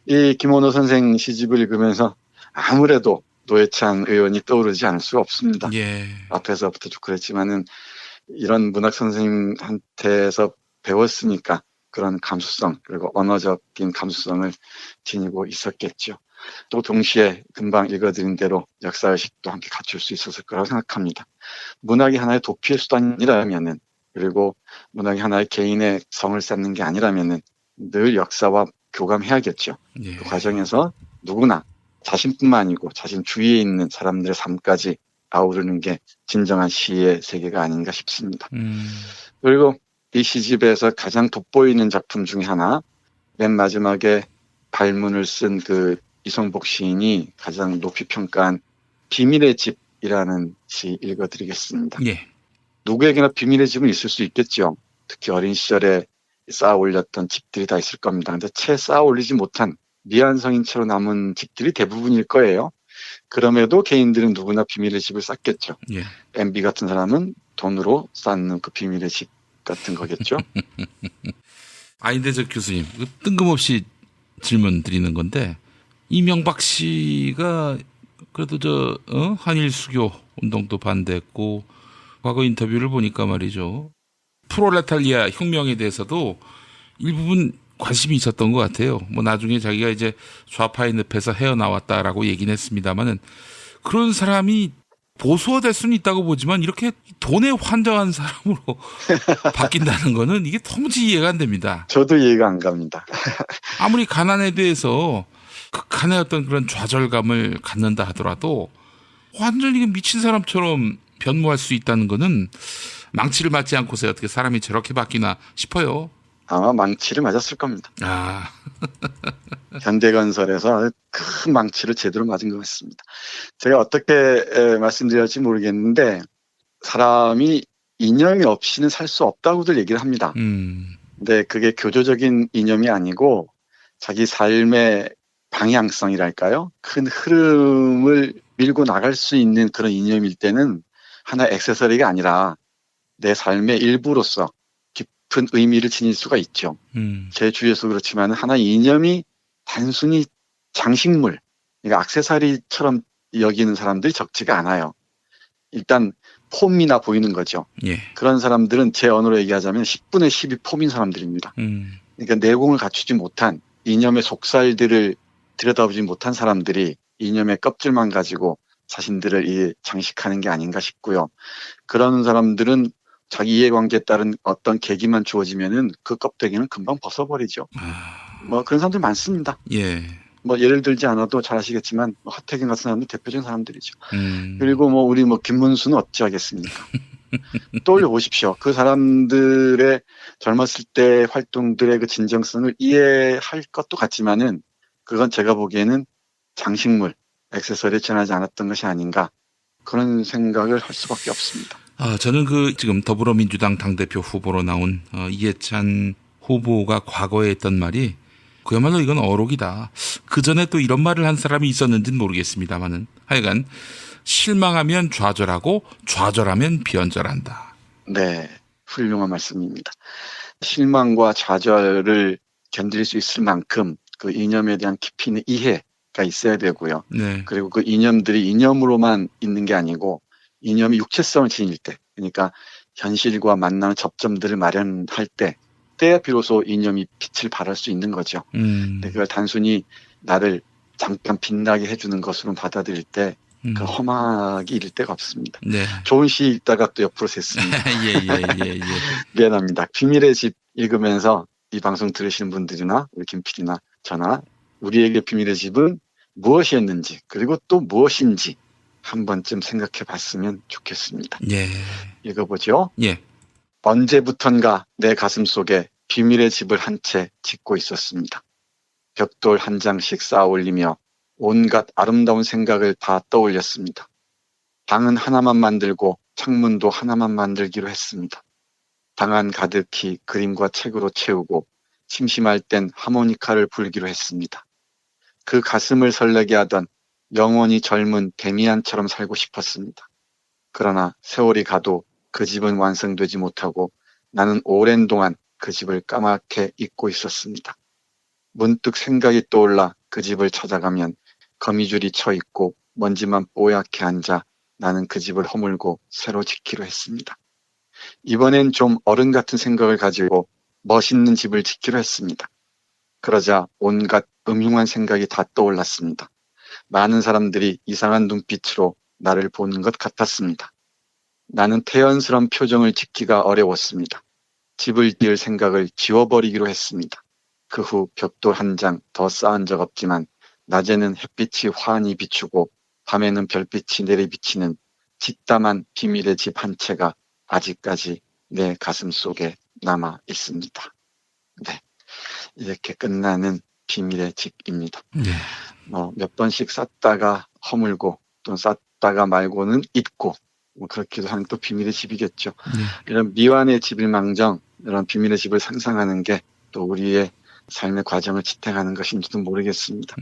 이 김원호 선생 시집을 읽으면서 아무래도 노회찬 의원이 떠오르지 않을 수가 없습니다. 예. 앞에서부터 쭉 그랬지만은 이런 문학 선생님한테서 배웠으니까 그런 감수성 그리고 언어적인 감수성을 지니고 있었겠죠. 또 동시에 금방 읽어드린 대로 역사의식도 함께 갖출 수 있었을 거라고 생각합니다. 문학이 하나의 도피의 수단이라면은 그리고 문학이 하나의 개인의 성을 쌓는 게 아니라면은 늘 역사와 교감해야겠죠. 예. 그 과정에서 누구나 자신뿐만 아니고 자신 주위에 있는 사람들의 삶까지 아우르는 게 진정한 시의 세계가 아닌가 싶습니다. 그리고 이 시집에서 가장 돋보이는 작품 중에 하나, 맨 마지막에 발문을 쓴 그 이성복 시인이 가장 높이 평가한 비밀의 집이라는 시 읽어드리겠습니다. 예. 누구에게나 비밀의 집은 있을 수 있겠죠. 특히 어린 시절에 쌓아 올렸던 집들이 다 있을 겁니다. 근데 채 쌓아 올리지 못한 미완성인 채로 남은 집들이 대부분일 거예요. 그럼에도 개인들은 누구나 비밀의 집을 쌓겠죠. 예. MB 같은 사람은 돈으로 쌓는 그 비밀의 집 같은 거겠죠. 근데 저 교수님, 뜬금없이 질문 드리는 건데, 이명박 씨가 그래도 한일 수교 운동도 반대했고, 과거 인터뷰를 보니까 말이죠. 프롤레타리아 혁명에 대해서도 일부분 관심이 있었던 것 같아요. 뭐 나중에 자기가 이제 좌파의 늪에서 헤어나왔다라고 얘기는 했습니다만은 그런 사람이 보수화될 수는 있다고 보지만 이렇게 돈에 환장한 사람으로 바뀐다는 거는 이게 도무지 이해가 안 됩니다. 저도 이해가 안 갑니다. 아무리 가난에 대해서 극한의 어떤 그런 좌절감을 갖는다 하더라도 완전히 미친 사람처럼 변모할 수 있다는 거는 망치를 맞지 않고서 어떻게 사람이 저렇게 바뀌나 싶어요. 아마 망치를 맞았을 겁니다. 현대건설에서 큰 망치를 제대로 맞은 것 같습니다. 제가 어떻게 말씀드릴지 모르겠는데 사람이 이념이 없이는 살 수 없다고들 얘기를 합니다. 근데 그게 교조적인 이념이 아니고 자기 삶의 방향성이랄까요? 큰 흐름을 밀고 나갈 수 있는 그런 이념일 때는 하나의 액세서리가 아니라 내 삶의 일부로서 깊은 의미를 지닐 수가 있죠. 제 주위에서 그렇지만 하나의 이념이 단순히 장식물, 그러니까 액세서리처럼 여기는 사람들이 적지가 않아요. 일단 폼이나 보이는 거죠. 예. 그런 사람들은 제 언어로 얘기하자면 10분의 10이 폼인 사람들입니다. 그러니까 내공을 갖추지 못한 이념의 속살들을 들여다보지 못한 사람들이 이념의 껍질만 가지고 자신들을 장식하는 게 아닌가 싶고요. 그런 사람들은 자기 이해관계에 따른 어떤 계기만 주어지면은 그 껍데기는 금방 벗어버리죠. 뭐 그런 사람들 많습니다. 예. 뭐 예를 들지 않아도 잘 아시겠지만 하태경 같은 사람들 대표적인 사람들이죠. 그리고 뭐 우리 뭐 김문수는 어찌하겠습니까? 떠올려 보십시오. 그 사람들의 젊었을 때 활동들의 그 진정성을 이해할 것도 같지만은 그건 제가 보기에는 장식물, 액세서리에 지나지 않았던 것이 아닌가 그런 생각을 할 수밖에 없습니다. 저는 지금 더불어민주당 당대표 후보로 나온 이해찬 후보가 과거에 했던 말이 그야말로 이건 어록이다. 그 전에 또 이런 말을 한 사람이 있었는지는 모르겠습니다만은 하여간 실망하면 좌절하고 좌절하면 변절한다. 네, 훌륭한 말씀입니다. 실망과 좌절을 견딜 수 있을 만큼 그 이념에 대한 깊이 있는 이해가 있어야 되고요. 네. 그리고 그 이념들이 이념으로만 있는 게 아니고 이념이 육체성을 지닐 때, 그러니까 현실과 만나는 접점들을 마련할 때야 비로소 이념이 빛을 발할 수 있는 거죠. 근데 그걸 단순히 나를 잠깐 빛나게 해주는 것으로 받아들일 때 그 험하게 이를 데가 없습니다. 네. 좋은 시 읽다가 또 옆으로 샜습니다. 예. 미안합니다. 비밀의 집 읽으면서 이 방송 들으시는 분들이나 우리 김 PD나 저나 우리에게 비밀의 집은 무엇이었는지 그리고 또 무엇인지 한 번쯤 생각해 봤으면 좋겠습니다. 예. 읽어보죠. 예. 언제부턴가 내 가슴 속에 비밀의 집을 한 채 짓고 있었습니다. 벽돌 한 장씩 쌓아 올리며 온갖 아름다운 생각을 다 떠올렸습니다. 방은 하나만 만들고 창문도 하나만 만들기로 했습니다. 방 안 가득히 그림과 책으로 채우고 심심할 땐 하모니카를 불기로 했습니다. 그 가슴을 설레게 하던 영원히 젊은 데미안처럼 살고 싶었습니다. 그러나 세월이 가도 그 집은 완성되지 못하고 나는 오랜 동안 그 집을 까맣게 잊고 있었습니다. 문득 생각이 떠올라 그 집을 찾아가면 거미줄이 쳐 있고 먼지만 뽀얗게 앉아 나는 그 집을 허물고 새로 짓기로 했습니다. 이번엔 좀 어른 같은 생각을 가지고 멋있는 집을 짓기로 했습니다. 그러자 온갖 음흉한 생각이 다 떠올랐습니다. 많은 사람들이 이상한 눈빛으로 나를 보는 것 같았습니다. 나는 태연스러운 표정을 짓기가 어려웠습니다. 집을 지을 생각을 지워버리기로 했습니다. 그 후 벽돌 한 장 더 쌓은 적 없지만 낮에는 햇빛이 환히 비추고 밤에는 별빛이 내리비치는 뒷담한 비밀의 집 한 채가 아직까지 내 가슴 속에 남아 있습니다. 네, 이렇게 끝나는 비밀의 집입니다. 네. 몇 번씩 쌓다가 허물고 또 쌓다가 말고는 잊고 그렇기도 하는 또 비밀의 집이겠죠. 이런 미완의 집일망정 이런 비밀의 집을 상상하는 게 또 우리의 삶의 과정을 지탱하는 것인지도 모르겠습니다.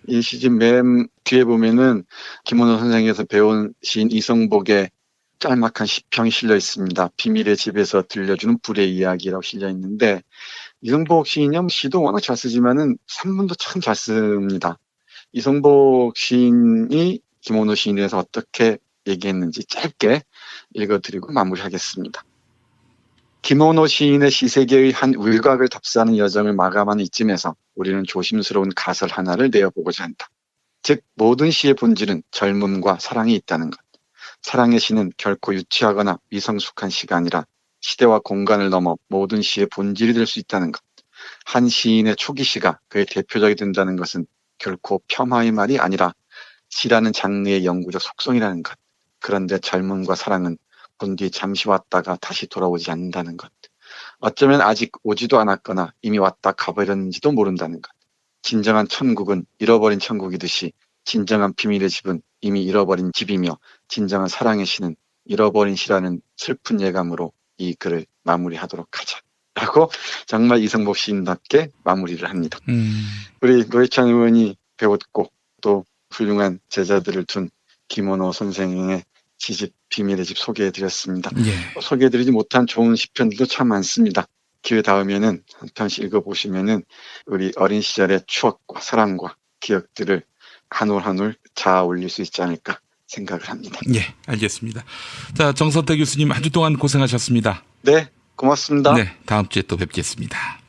이 시집 맨 뒤에 보면은 김원호 선생님께서 배운 시인 이성복의 짤막한 시평이 실려 있습니다. 비밀의 집에서 들려주는 불의 이야기라고 실려 있는데 이성복 시인이 시도 워낙 잘 쓰지만은 산문도 참 잘 씁니다. 이성복 시인이 김원호 시인에 대해서 어떻게 얘기했는지 짧게 읽어드리고 마무리하겠습니다. 김원호 시인의 시세계의 한 울각을 답사하는 여정을 마감하는 이쯤에서 우리는 조심스러운 가설 하나를 내어보고자 한다. 즉 모든 시의 본질은 젊음과 사랑이 있다는 것. 사랑의 시는 결코 유치하거나 미성숙한 시가 아니라 시대와 공간을 넘어 모든 시의 본질이 될 수 있다는 것. 한 시인의 초기 시가 그의 대표작이 된다는 것은 결코 폄하의 말이 아니라 시라는 장르의 영구적 속성이라는 것. 그런데 젊음과 사랑은 본 뒤 잠시 왔다가 다시 돌아오지 않는다는 것. 어쩌면 아직 오지도 않았거나 이미 왔다 가버렸는지도 모른다는 것. 진정한 천국은 잃어버린 천국이듯이 진정한 비밀의 집은 이미 잃어버린 집이며 진정한 사랑의 시는 잃어버린 시라는 슬픈 예감으로 이 글을 마무리하도록 하자. 라고 정말 이성복 시인답게 마무리를 합니다. 우리 노회찬 의원이 배웠고 또 훌륭한 제자들을 둔 김원호 선생의 시집 비밀의 집 소개해드렸습니다. 예. 소개해드리지 못한 좋은 시편들도 참 많습니다. 기회 닿으면은 한 편씩 읽어보시면은 우리 어린 시절의 추억과 사랑과 기억들을 한 올 한 올 자아 올릴 수 있지 않을까 생각을 합니다. 예, 알겠습니다. 자, 정선태 교수님 한 주 동안 고생하셨습니다. 네, 고맙습니다. 네, 다음 주에 또 뵙겠습니다.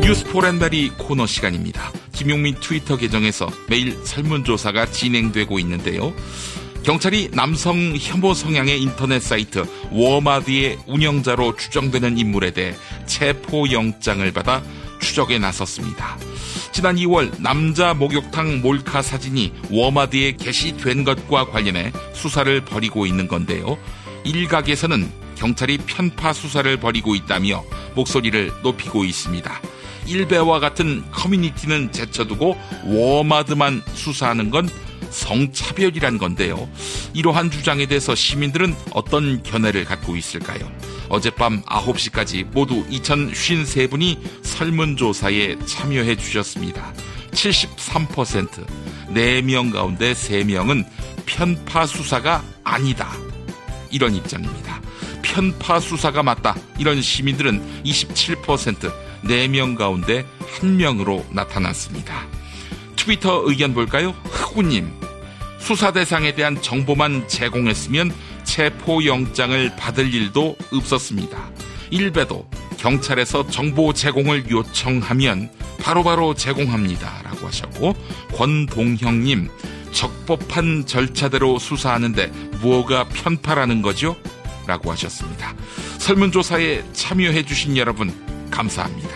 뉴스포렌다리 코너 시간입니다. 김용민 트위터 계정에서 매일 설문조사가 진행되고 있는데요. 경찰이 남성 혐오 성향의 인터넷 사이트 워마드의 운영자로 추정되는 인물에 대해 체포영장을 받아 추적에 나섰습니다. 지난 2월 남자 목욕탕 몰카 사진이 워마드에 게시된 것과 관련해 수사를 벌이고 있는 건데요. 일각에서는 경찰이 편파 수사를 벌이고 있다며 목소리를 높이고 있습니다. 일베와 같은 커뮤니티는 제쳐두고 워마드만 수사하는 건 성차별이란 건데요. 이러한 주장에 대해서 시민들은 어떤 견해를 갖고 있을까요? 어젯밤 9시까지 모두 2053분이 설문조사에 참여해 주셨습니다. 73%, 4명 가운데 3명은 편파 수사가 아니다. 이런 입장입니다. 편파 수사가 맞다. 이런 시민들은 27%, 4명 가운데 1명으로 나타났습니다. 트위터 의견 볼까요? 흑우님, 수사 대상에 대한 정보만 제공했으면 체포영장을 받을 일도 없었습니다. 일베도 경찰에서 정보 제공을 요청하면 바로바로 제공합니다. 라고 하셨고, 권동형님, 적법한 절차대로 수사하는데 뭐가 편파라는 거죠? 라고 하셨습니다. 설문조사에 참여해주신 여러분 감사합니다.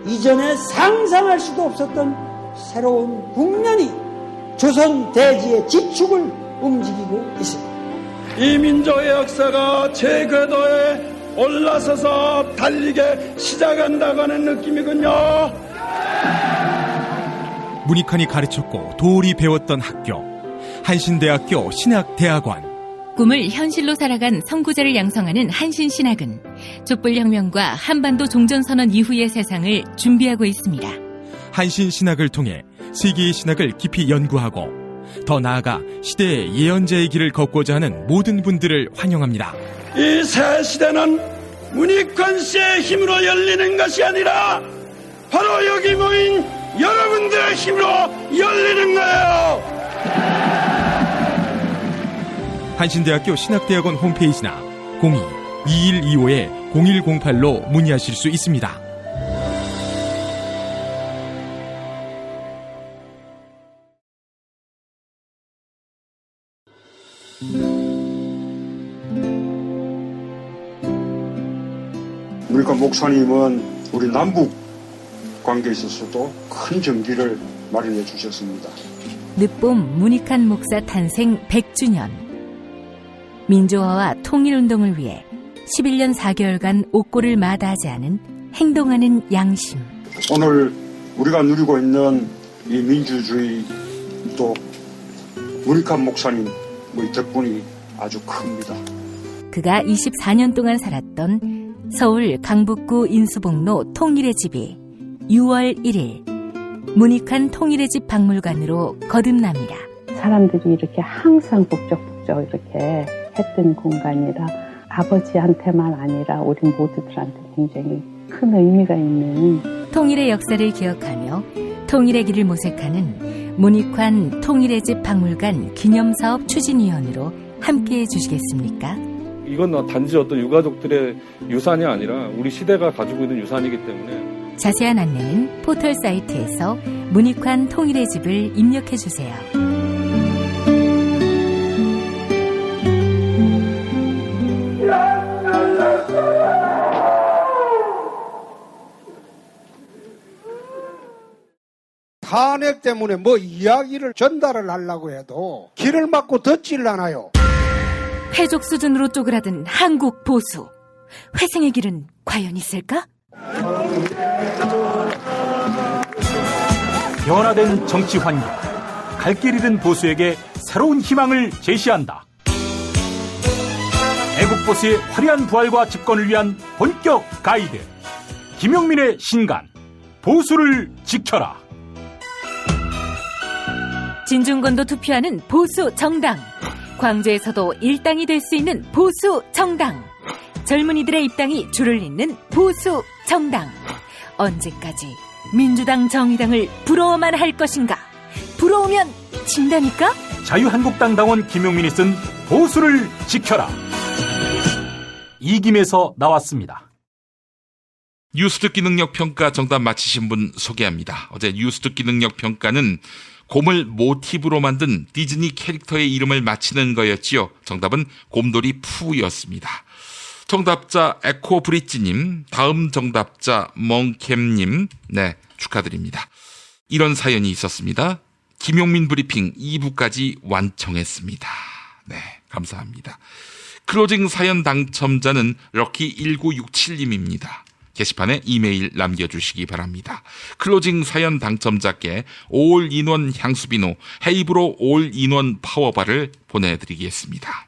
이전에 상상할 수도 없었던 새로운 국면이 조선 대지의 지축을 움직이고 있습니다. 이 민족의 역사가 제 궤도에 올라서서 달리게 시작한다고 하는 느낌이군요. 문익환이 가르쳤고 도울이 배웠던 학교, 한신대학교 신학대학원. 꿈을 현실로 살아간 선구자를 양성하는 한신신학은 촛불혁명과 한반도 종전선언 이후의 세상을 준비하고 있습니다. 한신신학을 통해 세계의 신학을 깊이 연구하고 더 나아가 시대의 예언자의 길을 걷고자 하는 모든 분들을 환영합니다. 이 새 시대는 문익환 씨의 힘으로 열리는 것이 아니라 바로 여기 모인 여러분들의 힘으로 열리는 거예요. 한신대학교 신학대학원 홈페이지나 02-2125-0108로 문의하실 수 있습니다. 문익환 목사님은 우리 남북 관계에 있어서도 큰 정기를 마련해 주셨습니다. 늦봄 문익환 목사 탄생 100주년. 민주화와 통일운동을 위해 11년 4개월간 옥고를 마다하지 않은 행동하는 양심. 오늘 우리가 누리고 있는 이 민주주의 또 문익환 목사님 덕분이 아주 큽니다. 그가 24년 동안 살았던 서울 강북구 인수복로 통일의 집이 6월 1일 문익환 통일의 집 박물관으로 거듭납니다. 사람들이 이렇게 항상 북적북적 이렇게 했던 공간이라 아버지한테만 아니라 우리 모두들한테 굉장히 큰 의미가 있는 통일의 역사를 기억하며 통일의 길을 모색하는 문익환 통일의 집 박물관 기념사업 추진위원으로 함께해 주시겠습니까? 이건 단지 어떤 유가족들의 유산이 아니라 우리 시대가 가지고 있는 유산이기 때문에 자세한 안내는 포털 사이트에서 문익환 통일의 집을 입력해 주세요. 탄핵 때문에 뭐 이야기를 전달을 하려고 해도 길을 막고 듣질 않아요. 회족 수준으로 쪼그라든 한국 보수. 회생의 길은 과연 있을까? 변화된 정치 환경, 갈 길 잃은 보수에게 새로운 희망을 제시한다. 애국 보수의 화려한 부활과 집권을 위한 본격 가이드. 김용민의 신간, 보수를 지켜라. 진중권도 투표하는 보수 정당. 광주에서도 일당이 될 수 있는 보수 정당. 젊은이들의 입당이 줄을 잇는 보수 정당. 언제까지 민주당 정의당을 부러워만 할 것인가? 부러우면 진다니까? 자유한국당 당원 김용민이 쓴 보수를 지켜라. 이김에서 나왔습니다. 뉴스 듣기 능력 평가 정답 맞히신 분 소개합니다. 어제 뉴스 듣기 능력 평가는 곰을 모티브로 만든 디즈니 캐릭터의 이름을 맞히는 거였지요. 정답은 곰돌이 푸였습니다. 정답자 에코브릿지님, 다음 정답자 멍캠님, 네, 축하드립니다. 이런 사연이 있었습니다. 김용민 브리핑 2부까지 완청했습니다. 네, 감사합니다. 클로징 사연 당첨자는 럭키1967님입니다. 게시판에 이메일 남겨주시기 바랍니다. 클로징 사연 당첨자께 올인원 향수비누 헤이브로 올인원 파워바를 보내드리겠습니다.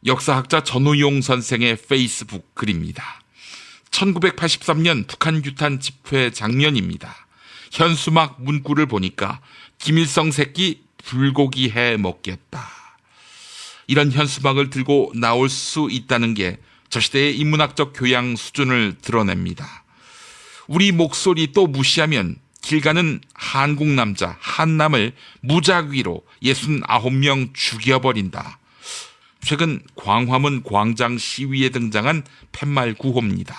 역사학자 전우용 선생의 페이스북 글입니다. 1983년 북한 규탄 집회 장면입니다. 현수막 문구를 보니까 김일성 새끼 불고기 해 먹겠다. 이런 현수막을 들고 나올 수 있다는 게 저 시대의 인문학적 교양 수준을 드러냅니다. 우리 목소리 또 무시하면 길 가는 한국 남자 한남을 무작위로 69명 죽여버린다. 최근 광화문 광장 시위에 등장한 팻말 구호입니다.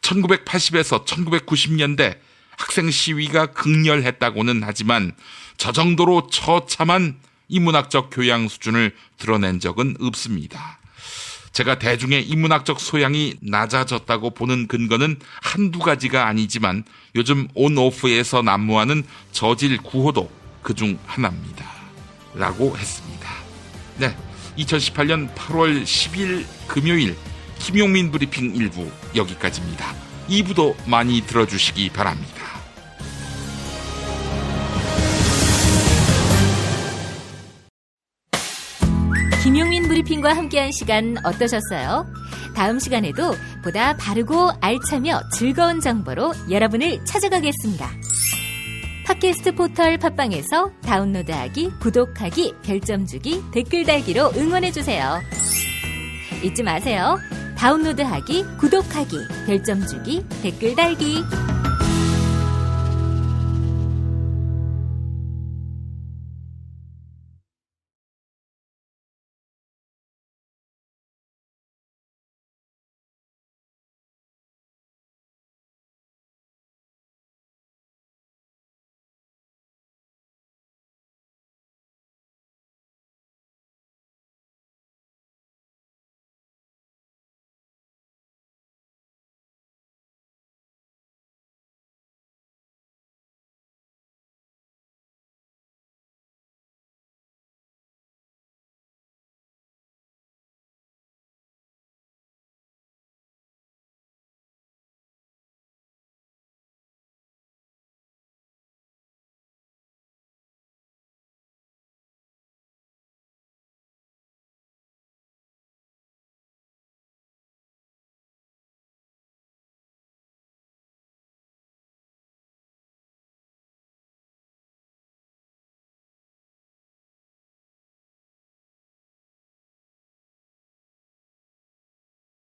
1980에서 1990년대 학생 시위가 극렬했다고는 하지만 저 정도로 처참한 인문학적 교양 수준을 드러낸 적은 없습니다. 제가 대중의 인문학적 소양이 낮아졌다고 보는 근거는 한두 가지가 아니지만 요즘 온오프에서 난무하는 저질 구호도 그중 하나입니다. 라고 했습니다. 네, 2018년 8월 10일 금요일 김용민 브리핑 1부 여기까지입니다. 2부도 많이 들어주시기 바랍니다. 김용민 브리핑과 함께한 시간 어떠셨어요? 다음 시간에도 보다 바르고 알차며 즐거운 정보로 여러분을 찾아가겠습니다. 팟캐스트 포털 팟빵에서 다운로드하기, 구독하기, 별점 주기, 댓글 달기로 응원해주세요. 잊지 마세요. 다운로드하기, 구독하기, 별점 주기, 댓글 달기.